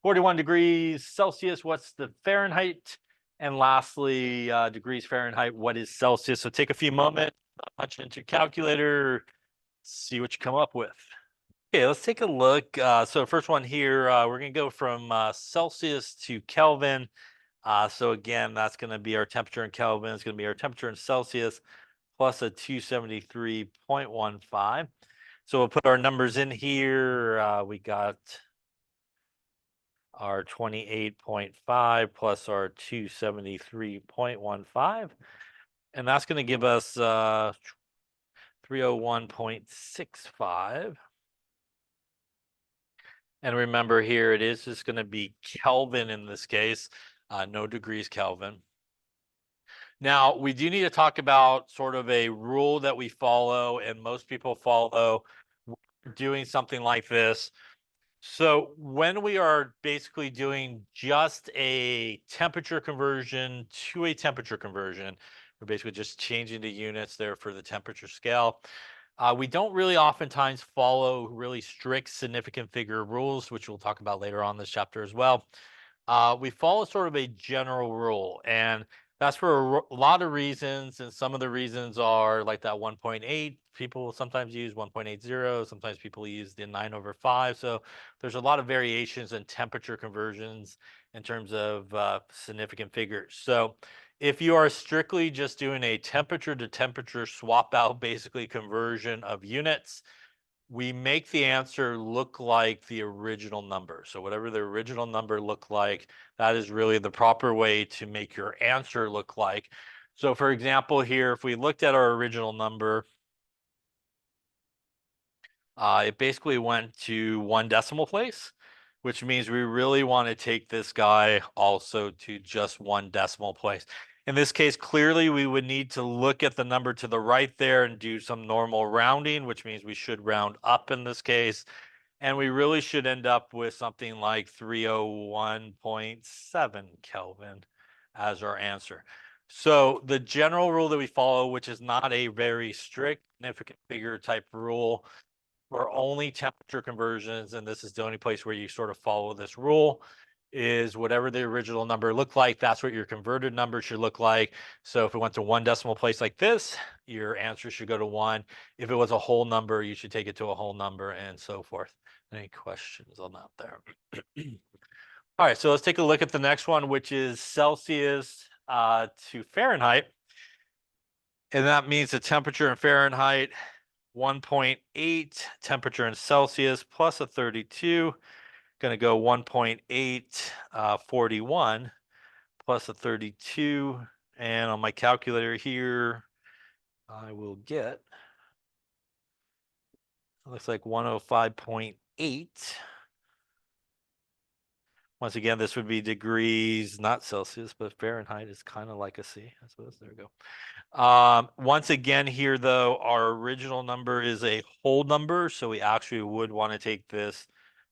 41 degrees Celsius, what's the Fahrenheit? And lastly, degrees Fahrenheit, what is Celsius? So take a few moments, punch it into your calculator, see what you come up with. Okay, let's take a look. So first one here, we're going to go from Celsius to Kelvin. So again, that's going to be our temperature in Kelvin. It's going to be our temperature in Celsius plus a 273.15. So we'll put our numbers in here. We got our 28.5 plus our 273.15. And that's going to give us 301.65. And remember here, it is just going to be Kelvin in this case, no degrees Kelvin. Now, we do need to talk about sort of a rule that we follow, and most people follow doing something like this. So when we are basically doing just a temperature conversion to a temperature conversion, we're basically just changing the units there for the temperature scale. We don't really oftentimes follow really strict significant figure rules, which we'll talk about later on this chapter as well. We follow sort of a general rule, and that's for a lot of reasons. And some of the reasons are like that 1.8. People sometimes use 1.80. Sometimes people use the 9/5. So there's a lot of variations in temperature conversions in terms of significant figures. So if you are strictly just doing a temperature to temperature swap out, basically conversion of units, we make the answer look like the original number. So whatever the original number looked like, that is really the proper way to make your answer look like. So for example, here, if we looked at our original number, it basically went to 1 decimal place, which means we really want to take this guy also to just 1 decimal place. In this case, clearly we would need to look at the number to the right there and do some normal rounding, which means we should round up in this case. And we really should end up with something like 301.7 Kelvin as our answer. So the general rule that we follow, which is not a very strict significant figure type rule for only temperature conversions, and this is the only place where you sort of follow this rule, is whatever the original number looked like, that's what your converted number should look like. So if it went to 1 decimal place like this, your answer should go to 1. If it was a whole number, you should take it to a whole number, and so forth. Any questions on that there? All right, so let's take a look at the next one, which is Celsius to Fahrenheit. And that means the temperature in Fahrenheit, 1.8, temperature in Celsius plus a 32. Going to go 1.8, 41 plus a 32. And on my calculator here, I will get, it looks like 105.8. Once again, this would be degrees, not Celsius, but Fahrenheit is kind of like a C, I suppose. There we go. Once again here, though, our original number is a whole number, so we actually would want to take this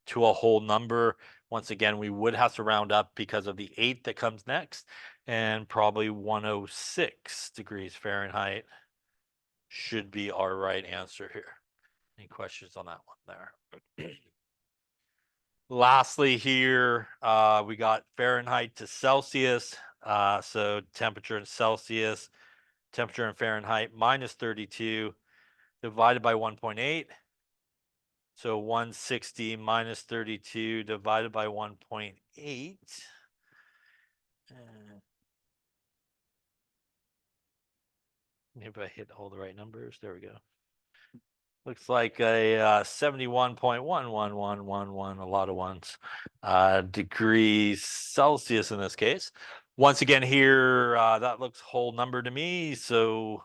to a whole number. Once again, we would have to round up because of the 8 that comes next, and probably 106 degrees Fahrenheit should be our right answer here. Any questions on that one there? Lastly here, we got Fahrenheit to Celsius. So temperature in Celsius, temperature in Fahrenheit, minus 32 divided by 1.8. So 160 minus 32 divided by 1.8. Maybe I hit all the right numbers. There we go. Looks like a 71.11111, a lot of ones, degrees Celsius in this case. Once again here, that looks whole number to me. So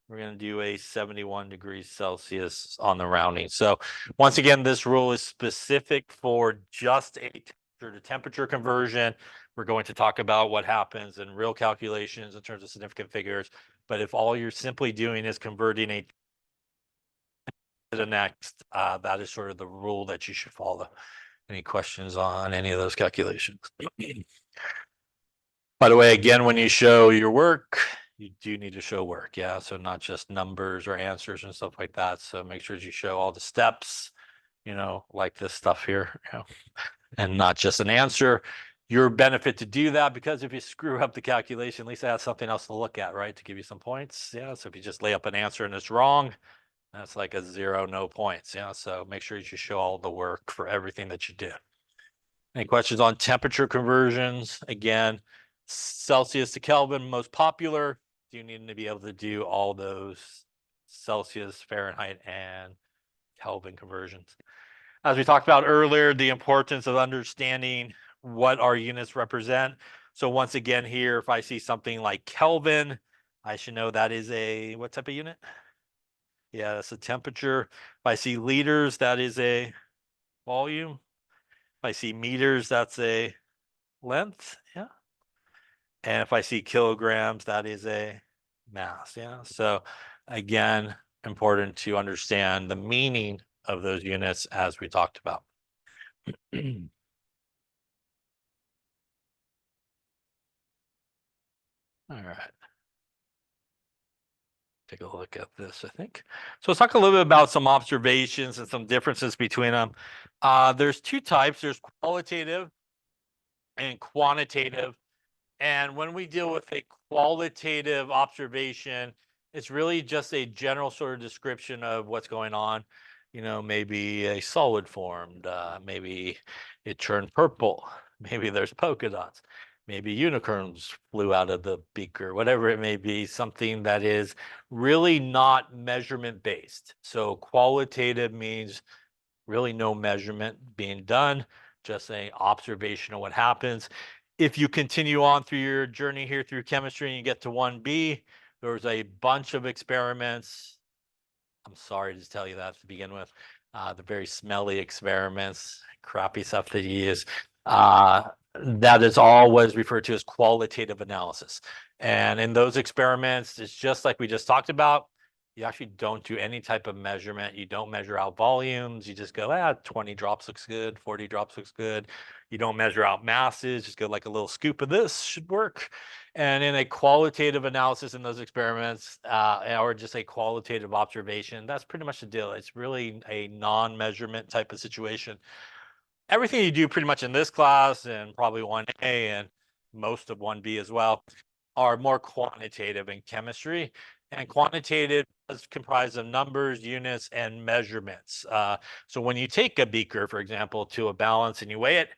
we're going to do a 71 degrees Celsius on the rounding. So once again, this rule is specific for just a temperature to temperature conversion. We're going to talk about what happens in real calculations in terms of significant figures. But if all you're simply doing is converting a to the next, that is sort of the rule that you should follow. Any questions on any of those calculations? By the way, again, when you show your work, you do need to show work. Yeah. So not just numbers or answers and stuff like that. So make sure you show all the steps, like this stuff here, and not just an answer. Your benefit to do that, because if you screw up the calculation, at least I have something else to look at, right? To give you some points. Yeah. So if you just lay up an answer and it's wrong, that's like a 0, no points. Yeah. So make sure you show all the work for everything that you did. Any questions on temperature conversions? Again, Celsius to Kelvin, most popular. You need to be able to do all those Celsius, Fahrenheit, and Kelvin conversions. As we talked about earlier, the importance of understanding what our units represent. So once again here, if I see something like Kelvin, I should know that is a, what type of unit? Yeah, that's a temperature. If I see liters, that is a volume. If I see meters, that's a length. Yeah. And if I see kilograms, that is a mass. Yeah. So again, important to understand the meaning of those units as we talked about. All right. Take a look at this, I think. So let's talk a little bit about some observations and some differences between them. There's two types. There's qualitative and quantitative. And when we deal with a qualitative observation, it's really just a general sort of description of what's going on. Maybe a solid formed, maybe it turned purple, maybe there's polka dots, maybe unicorns flew out of the beaker, whatever it may be, something that is really not measurement based. So qualitative means really no measurement being done, just an observation of what happens. If you continue on through your journey here through chemistry and you get to 1B, there's a bunch of experiments. I'm sorry to tell you that to begin with. The very smelly experiments, crappy stuff that you use. That is all what is referred to as qualitative analysis. And in those experiments, it's just like we just talked about. You actually don't do any type of measurement. You don't measure out volumes. You just go, 20 drops looks good, 40 drops looks good. You don't measure out masses. Just go like a little scoop of this should work. And in a qualitative analysis in those experiments, or just a qualitative observation, that's pretty much the deal. It's really a non-measurement type of situation. Everything you do pretty much in this class and probably 1A and most of 1B as well are more quantitative in chemistry. And quantitative is comprised of numbers, units, and measurements. So when you take a beaker, for example, to a balance and you weigh it,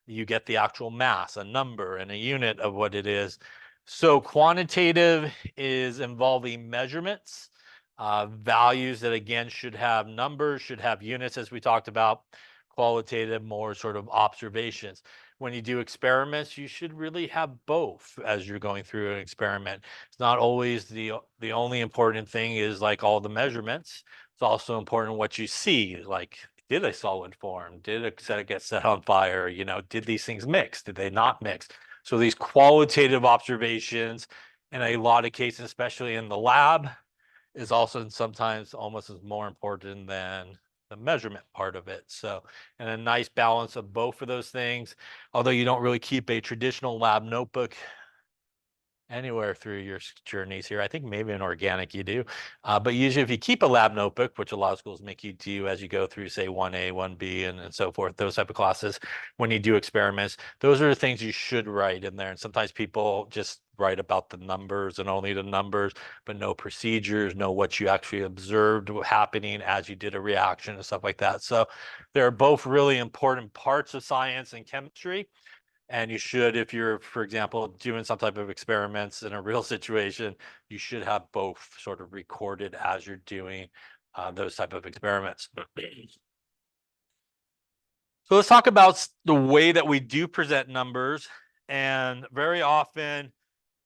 you get the actual mass, a number, and a unit of what it is. So quantitative is involving measurements, values that again should have numbers, should have units, as we talked about. Qualitative, more sort of observations. When you do experiments, you should really have both as you're going through an experiment. It's not always the only important thing is like all the measurements. It's also important what you see, like did a solid form? Did it get set on fire? Did these things mix? Did they not mix? So these qualitative observations, in a lot of cases, especially in the lab, is also sometimes almost as more important than the measurement part of it. So, and a nice balance of both of those things. Although you don't really keep a traditional lab notebook, anywhere through your journeys here. I think maybe in organic you do. But usually if you keep a lab notebook, which a lot of schools make you do as you go through, say, 1A, 1B, and so forth, those type of classes, when you do experiments, those are the things you should write in there. And sometimes people just write about the numbers and only the numbers, but no procedures, no what you actually observed happening as you did a reaction and stuff like that. So they're both really important parts of science and chemistry. And you should, if you're, for example, doing some type of experiments in a real situation, you should have both sort of recorded as you're doing those type of experiments. So let's talk about the way that we do present numbers. And very often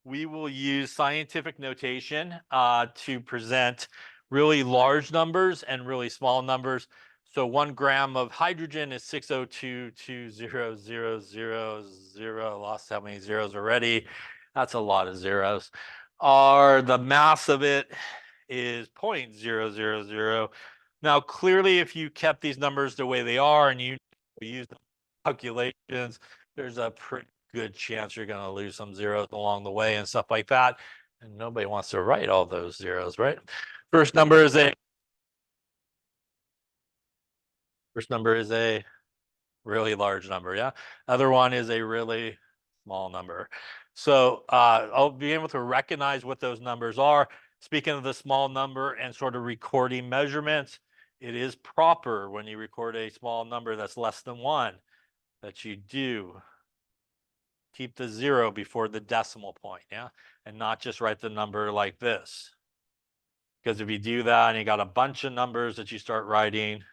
we will use scientific notation to present really large numbers and really small numbers. So 1 gram of hydrogen is 602.200000. Lost how many zeros already. That's a lot of zeros. Or the mass of it is 0.000. Now, clearly, if you kept these numbers the way they are and you use the calculations, there's a pretty good chance you're going to lose some zeros along the way and stuff like that. And nobody wants to write all those zeros, right? First number is a really large number, yeah. Other one is a really small number. So I'll be able to recognize what those numbers are. Speaking of the small number and sort of recording measurements, it is proper when you record a small number that's less than 1 that you do keep the 0 before the decimal point, yeah? And not just write the number like this. Because if you do that and you got a bunch of numbers that you start writing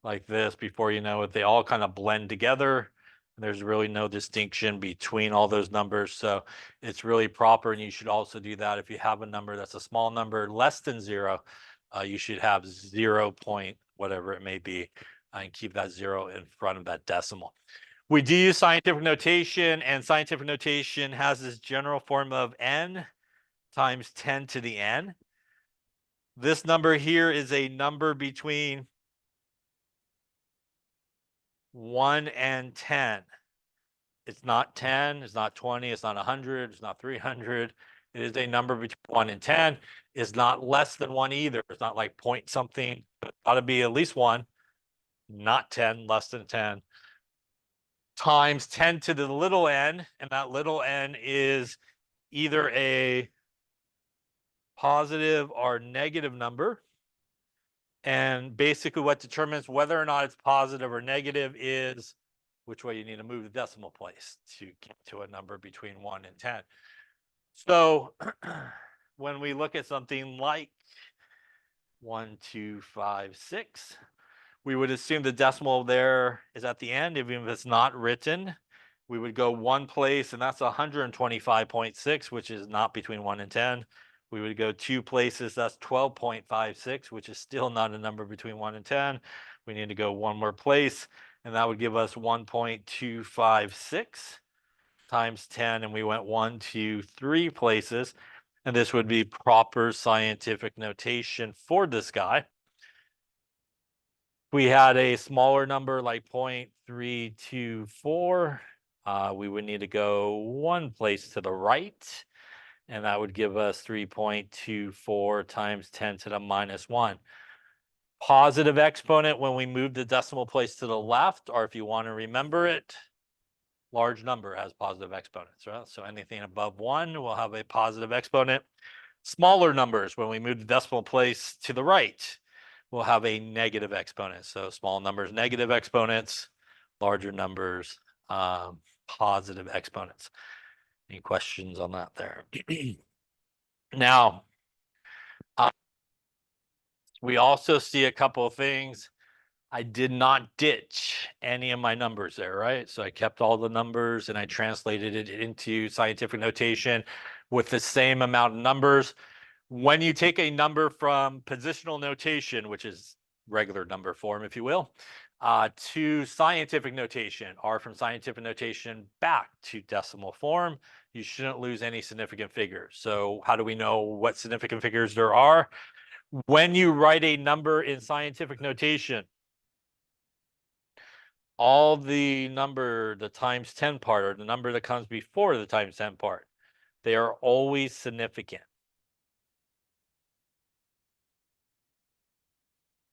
like this, before you know it, they all kind of blend together. And there's really no distinction between all those numbers. So it's really proper. And you should also do that if you have a number that's a small number, less than 0, you should have 0 point, whatever it may be, and keep that 0 in front of that decimal. We do use scientific notation, and scientific notation has this general form of n times 10 to the n. This number here is a number between 1 and 10. It's not 10, it's not 20, it's not 100, it's not 300. It is a number between 1 and 10. It's not less than 1 either. It's not like point something. It ought to be at least 1, not 10, less than 10, times 10 to the little n. And that little n is either a positive or negative number. And basically what determines whether or not it's positive or negative is which way you need to move the decimal place to get to a number between 1 and 10. So when we look at something like 1, 2, 5, 6, we would assume the decimal there is at the end, even if it's not written. We would go one place, and that's 125.6, which is not between 1 and 10. We would go 2 places, that's 12.56, which is still not a number between 1 and 10. We need to go 1 more place, and that would give us 1.256 times 10, and we went 1, 2, 3 places, and this would be proper scientific notation for this guy. We had a smaller number like 0.324. We would need to go 1 place to the right, and that would give us 3.24 times 10 to the minus 1. Positive exponent when we move the decimal place to the left, or if you want to remember it, large number has positive exponents, right? So anything above 1 will have a positive exponent. Smaller numbers, when we move the decimal place to the right, will have a negative exponent. So small numbers, negative exponents, larger numbers, positive exponents. Any questions on that there? Now, we also see a couple of things. I did not ditch any of my numbers there, right? So I kept all the numbers and I translated it into scientific notation with the same amount of numbers. When you take a number from positional notation, which is regular number form, if you will, to scientific notation, or from scientific notation back to decimal form, you shouldn't lose any significant figures. So how do we know what significant figures there are? When you write a number in scientific notation, all the number, the times 10 part, or the number that comes before the times 10 part, They are always significant.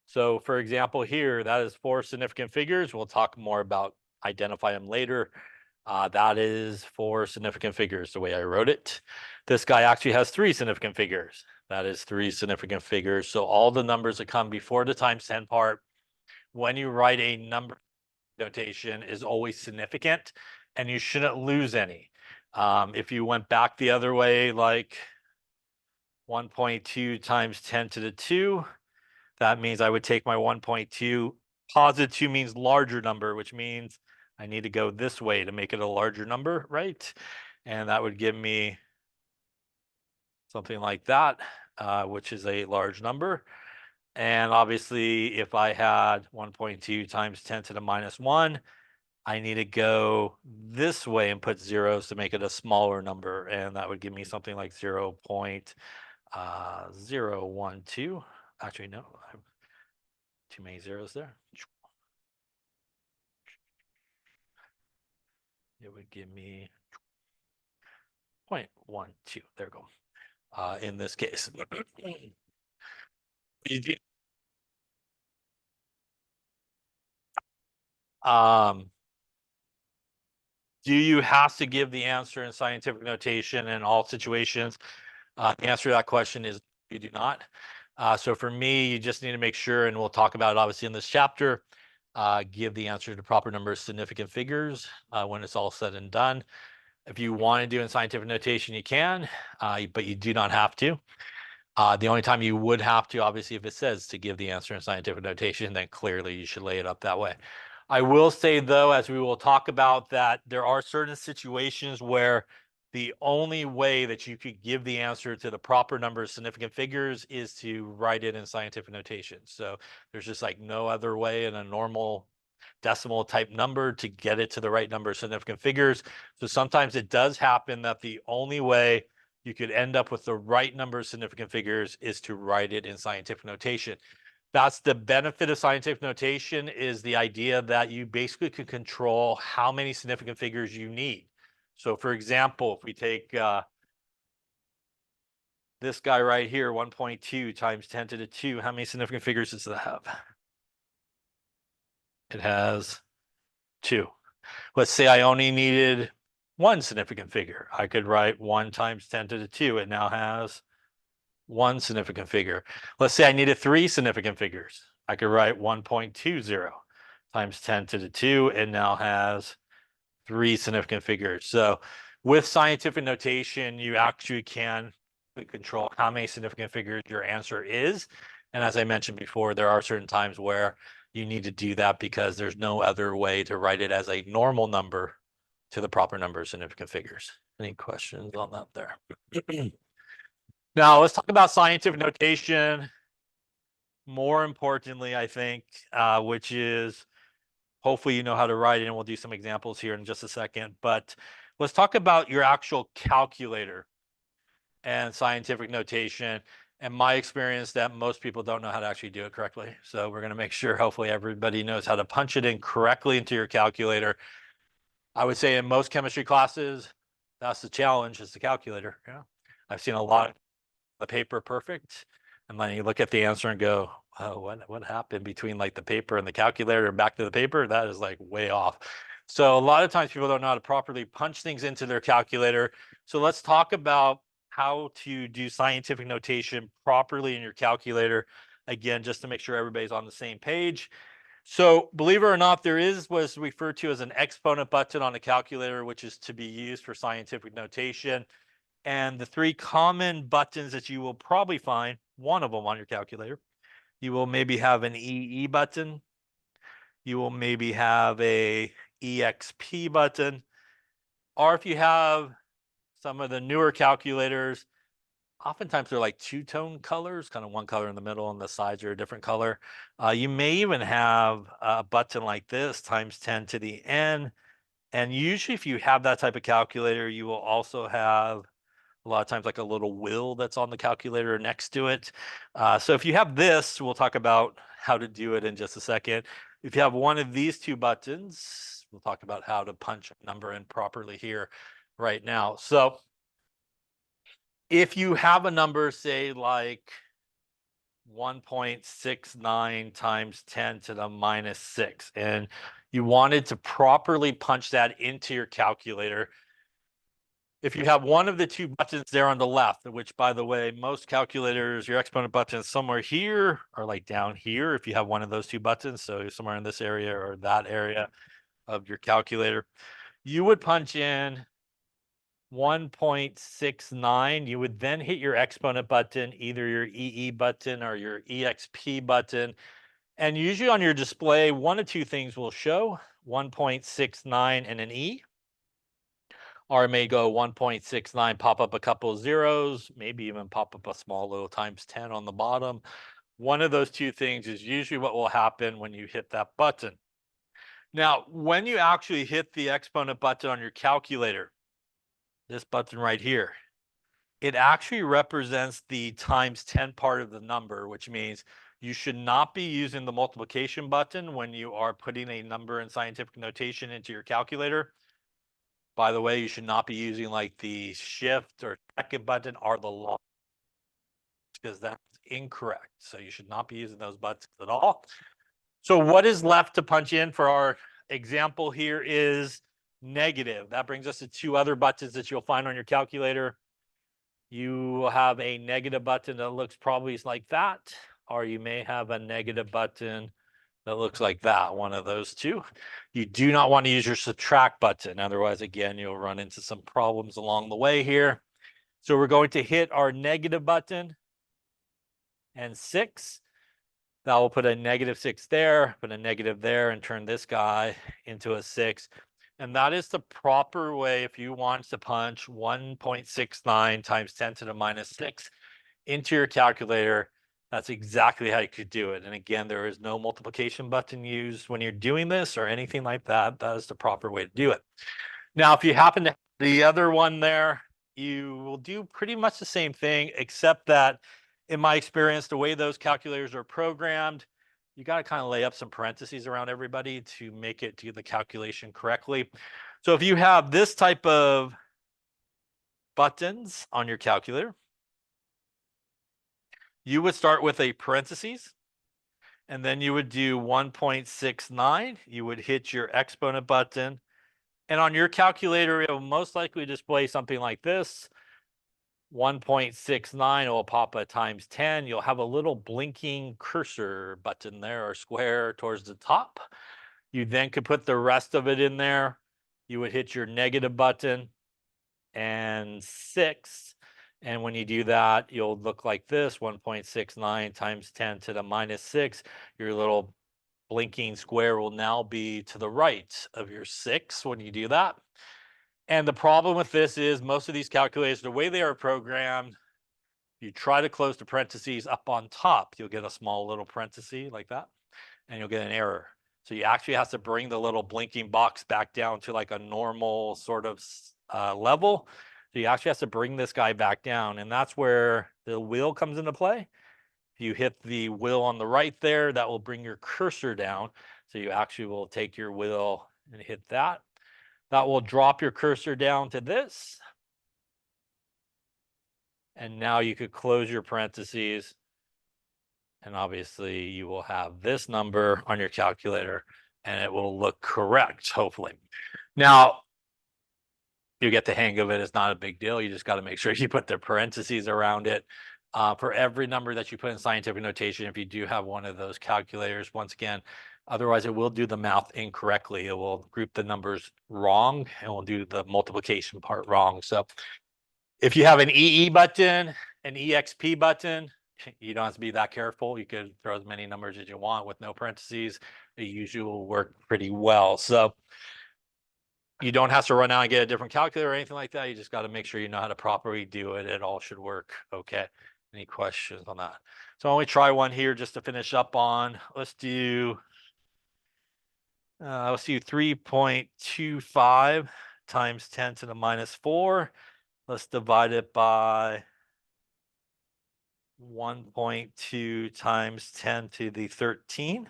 So for example, here, that is 4 significant figures. We'll talk more about identify them later. That is 4 significant figures, the way I wrote it. This guy actually has 3 significant figures. That is 3 significant figures. So all the numbers that come before the times 10 part, when you write a number notation, is always significant, and you shouldn't lose any. If you went back the other way, like 1.2 times 10 to the 2, that means I would take my 1.2, positive 2 means larger number, which means I need to go this way to make it a larger number, right? And that would give me something like that, which is a large number. And obviously, if I had 1.2 times 10 to the minus 1, I need to go this way and put zeros to make it a smaller number. And that would give me something like 0.012. Actually, no, I have too many zeros there. It would give me 0.12. There we go. In this case. Um, do you have to give the answer in scientific notation in all situations? The answer to that question is you do not. So for me, you just need to make sure, and we'll talk about it obviously in this chapter, give the answer to proper number of significant figures when it's all said and done. If you want to do in scientific notation, you can, but you do not have to. The only time you would have to, obviously, if it says to give the answer in scientific notation, then clearly you should lay it up that way. I will say, though, as we will talk about, that there are certain situations where the only way that you could give the answer to the proper number of significant figures is to write it in scientific notation. So there's just like no other way in a normal decimal type number to get it to the right number of significant figures. So sometimes it does happen that the only way you could end up with the right number of significant figures is to write it in scientific notation. That's the benefit of scientific notation, is the idea that you basically can control how many significant figures you need. So for example, if we take this guy right here, 1.2 times 10 to the 2, how many significant figures does that have? It has 2. Let's say I only needed 1 significant figure. I could write 1 times 10 to the 2. It now has 1 significant figure. Let's say I needed 3 significant figures. I could write 1.20 times 10 to the 2. It now has 3 significant figures. So with scientific notation, you actually can control how many significant figures your answer is. And as I mentioned before, there are certain times where you need to do that because there's no other way to write it as a normal number to the proper number of significant figures. Any questions on that there? Now let's talk about scientific notation. More importantly, I think, which is hopefully you know how to write it, and we'll do some examples here in just a second. But let's talk about your actual calculator and scientific notation. And my experience that most people don't know how to actually do it correctly. So we're going to make sure hopefully everybody knows how to punch it in correctly into your calculator. I would say in most chemistry classes, that's the challenge, is the calculator. Yeah. I've seen a lot of the paper perfect, and then you look at the answer and go, oh, what happened between like the paper and the calculator and back to the paper? That is like way off. So a lot of times people don't know how to properly punch things into their calculator. So let's talk about how to do scientific notation properly in your calculator. Again, just to make sure everybody's on the same page. So believe it or not, there is what's referred to as an exponent button on a calculator, which is to be used for scientific notation. And the 3 common buttons that you will probably find, one of them on your calculator, you will maybe have an EE button. You will maybe have a EXP button. Or if you have some of the newer calculators, oftentimes they're like 2-tone colors, kind of one color in the middle and the sides are a different color. You may even have a button like this, times 10 to the n. And usually if you have that type of calculator, you will also have a lot of times like a little wheel that's on the calculator next to it. So if you have this, we'll talk about how to do it in just a second. If you have one of these 2 buttons, we'll talk about how to punch a number in properly here right now. So if you have a number, say like 1.69 times 10 to the minus 6, and you wanted to properly punch that into your calculator, if you have one of the two buttons there on the left, which by the way, most calculators, your exponent button is somewhere here or like down here if you have one of those two buttons, so somewhere in this area or that area of your calculator, you would punch in 1.69. You would then hit your exponent button, either your EE button or your EXP button. And usually on your display, one of two things will show: 1.69 and an E, or it may go 1.69, pop up a couple of zeros, maybe even pop up a small little times 10 on the bottom. One of those two things is usually what will happen when you hit that button. Now, when you actually hit the exponent button on your calculator, this button right here, it actually represents the times 10 part of the number, which means you should not be using the multiplication button when you are putting a number in scientific notation into your calculator. By the way, you should not be using like the shift or second button or the long, because that's incorrect. So you should not be using those buttons at all. So what is left to punch in for our example here is negative. That brings us to two other buttons that you'll find on your calculator. You will have a negative button that looks probably like that, or you may have a negative button that looks like that, one of those two. You do not want to use your subtract button. Otherwise, again, you'll run into some problems along the way here. So we're going to hit our negative button and 6. That will put a -6 there, put a negative there, and turn this guy into a 6. And that is the proper way if you want to punch 1.69 times 10 to the minus 6 into your calculator. That's exactly how you could do it. And again, there is no multiplication button used when you're doing this or anything like that. That is the proper way to do it. Now, if you happen to have the other one there, you will do pretty much the same thing, except that in my experience, the way those calculators are programmed, you got to kind of lay up some parentheses around everybody to make it do the calculation correctly. So if you have this type of buttons on your calculator, you would start with a parentheses, and then you would do 1.69. You would hit your exponent button, and on your calculator, it will most likely display something like this. 1.69 will pop a times 10. You'll have a little blinking cursor button there, or square towards the top. You then could put the rest of it in there. You would hit your negative button and 6. And when you do that, you'll look like this: 1.69 times 10 to the minus 6. Your little blinking square will now be to the right of your 6 when you do that. And the problem with this is most of these calculators, the way they are programmed, you try to close the parentheses up on top, you'll get a small little parenthesis like that, and you'll get an error. So you actually have to bring the little blinking box back down to like a normal sort of level. So you actually have to bring this guy back down, and that's where the wheel comes into play. If you hit the wheel on the right there, that will bring your cursor down. So you actually will take your wheel and hit that. That will drop your cursor down to this. And now you could close your parentheses. And obviously you will have this number on your calculator and it will look correct, hopefully. Now, you get the hang of it. It's not a big deal. You just got to make sure you put the parentheses around it. For every number that you put in scientific notation, if you do have one of those calculators, once again, otherwise it will do the math incorrectly. It will group the numbers wrong and will do the multiplication part wrong. So if you have an EE button, an EXP button, you don't have to be that careful. You could throw as many numbers as you want with no parentheses. It usually will work pretty well. So you don't have to run out and get a different calculator or anything like that. You just got to make sure you know how to properly do it. It all should work okay. Any questions on that? So I'll only try one here just to finish up on. Let's do 3.25 times 10 to the minus 4. Let's divide it by 1.2 times 10 to the 13.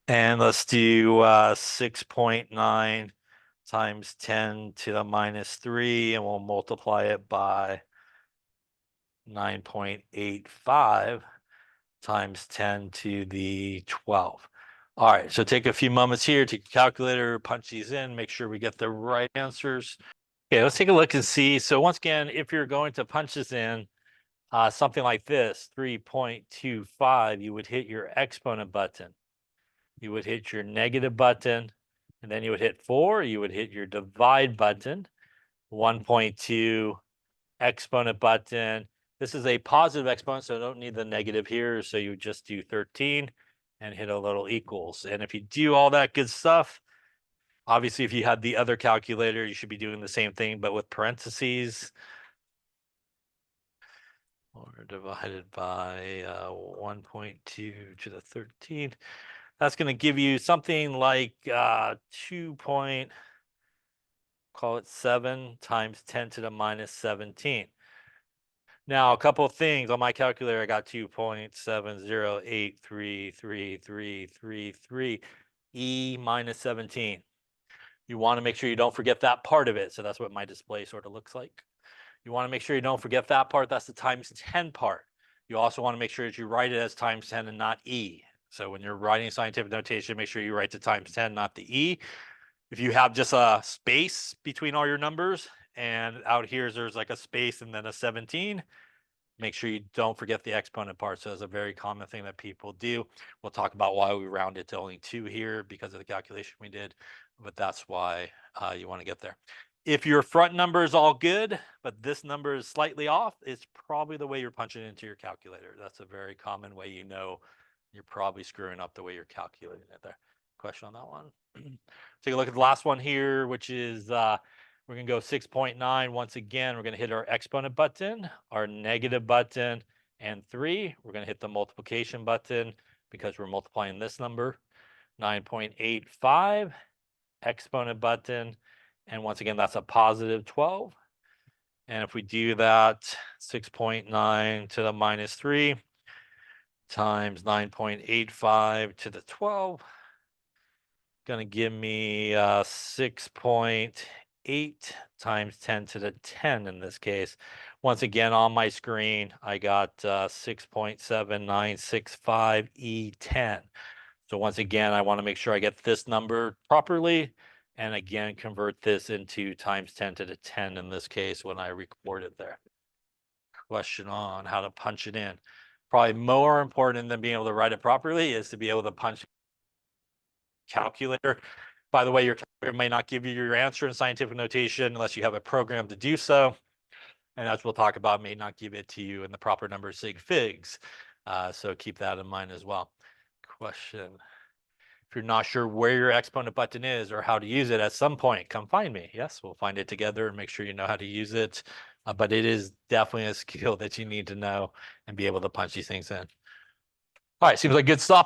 And let's do 6.9 times 10 to the minus 3, and we'll multiply it by 9.85 times 10 to the 12. All right, so take a few moments here, take a calculator, punch these in, make sure we get the right answers. Okay, let's take a look and see. So once again, if you're going to punch this in, something like this, 3.25, you would hit your exponent button. You would hit your negative button, and then you would hit 4, you would hit your divide button, 1.2 exponent button. This is a positive exponent, so I don't need the negative here. So you just do 13 and hit a little equals. And if you do all that good stuff, obviously, if you had the other calculator, you should be doing the same thing, but with parentheses. Or divided by 1.2 to the 13. That's going to give you something like 2. Call it 7 times 10 to the minus 17. Now, a couple of things on my calculator, I got 2.708333333 e minus 17. You want to make sure you don't forget that part of it. So that's what my display sort of looks like. You want to make sure you don't forget that part. That's the times 10 part. You also want to make sure that you write it as times 10 and not e. So when you're writing scientific notation, make sure you write the times 10, not the e. If you have just a space between all your numbers, and out here there's like a space and then a 17, make sure you don't forget the exponent part. So it's a very common thing that people do. We'll talk about why we rounded to only 2 here because of the calculation we did, but that's why you want to get there. If your front number is all good, but this number is slightly off, it's probably the way you're punching into your calculator. That's a very common way you know you're probably screwing up the way you're calculating it there. Question on that one? Take a look at the last one here, which is we're going to go 6.9. Once again, we're going to hit our exponent button, our negative button, and 3. We're going to hit the multiplication button because we're multiplying this number. 9.85, exponent button, and once again, that's a positive 12. And if we do that, 6.9 to the minus 3 times 9.85 to the 12, going to give me 6.8 times 10 to the 10 in this case. Once again, on my screen, I got 6.7965 E10. So once again, I want to make sure I get this number properly. And again, convert this into times 10 to the 10 in this case when I record it there. Question on how to punch it in. Probably more important than being able to write it properly is to be able to punch calculator. By the way, your calculator may not give you your answer in scientific notation unless you have a program to do so. And as we'll talk about, may not give it to you in the proper number of sig figs. So keep that in mind as well. Question. If you're not sure where your exponent button is or how to use it at some point, come find me. Yes, we'll find it together and make sure you know how to use it. But it is definitely a skill that you need to know and be able to punch these things in. All right, seems like good stuff.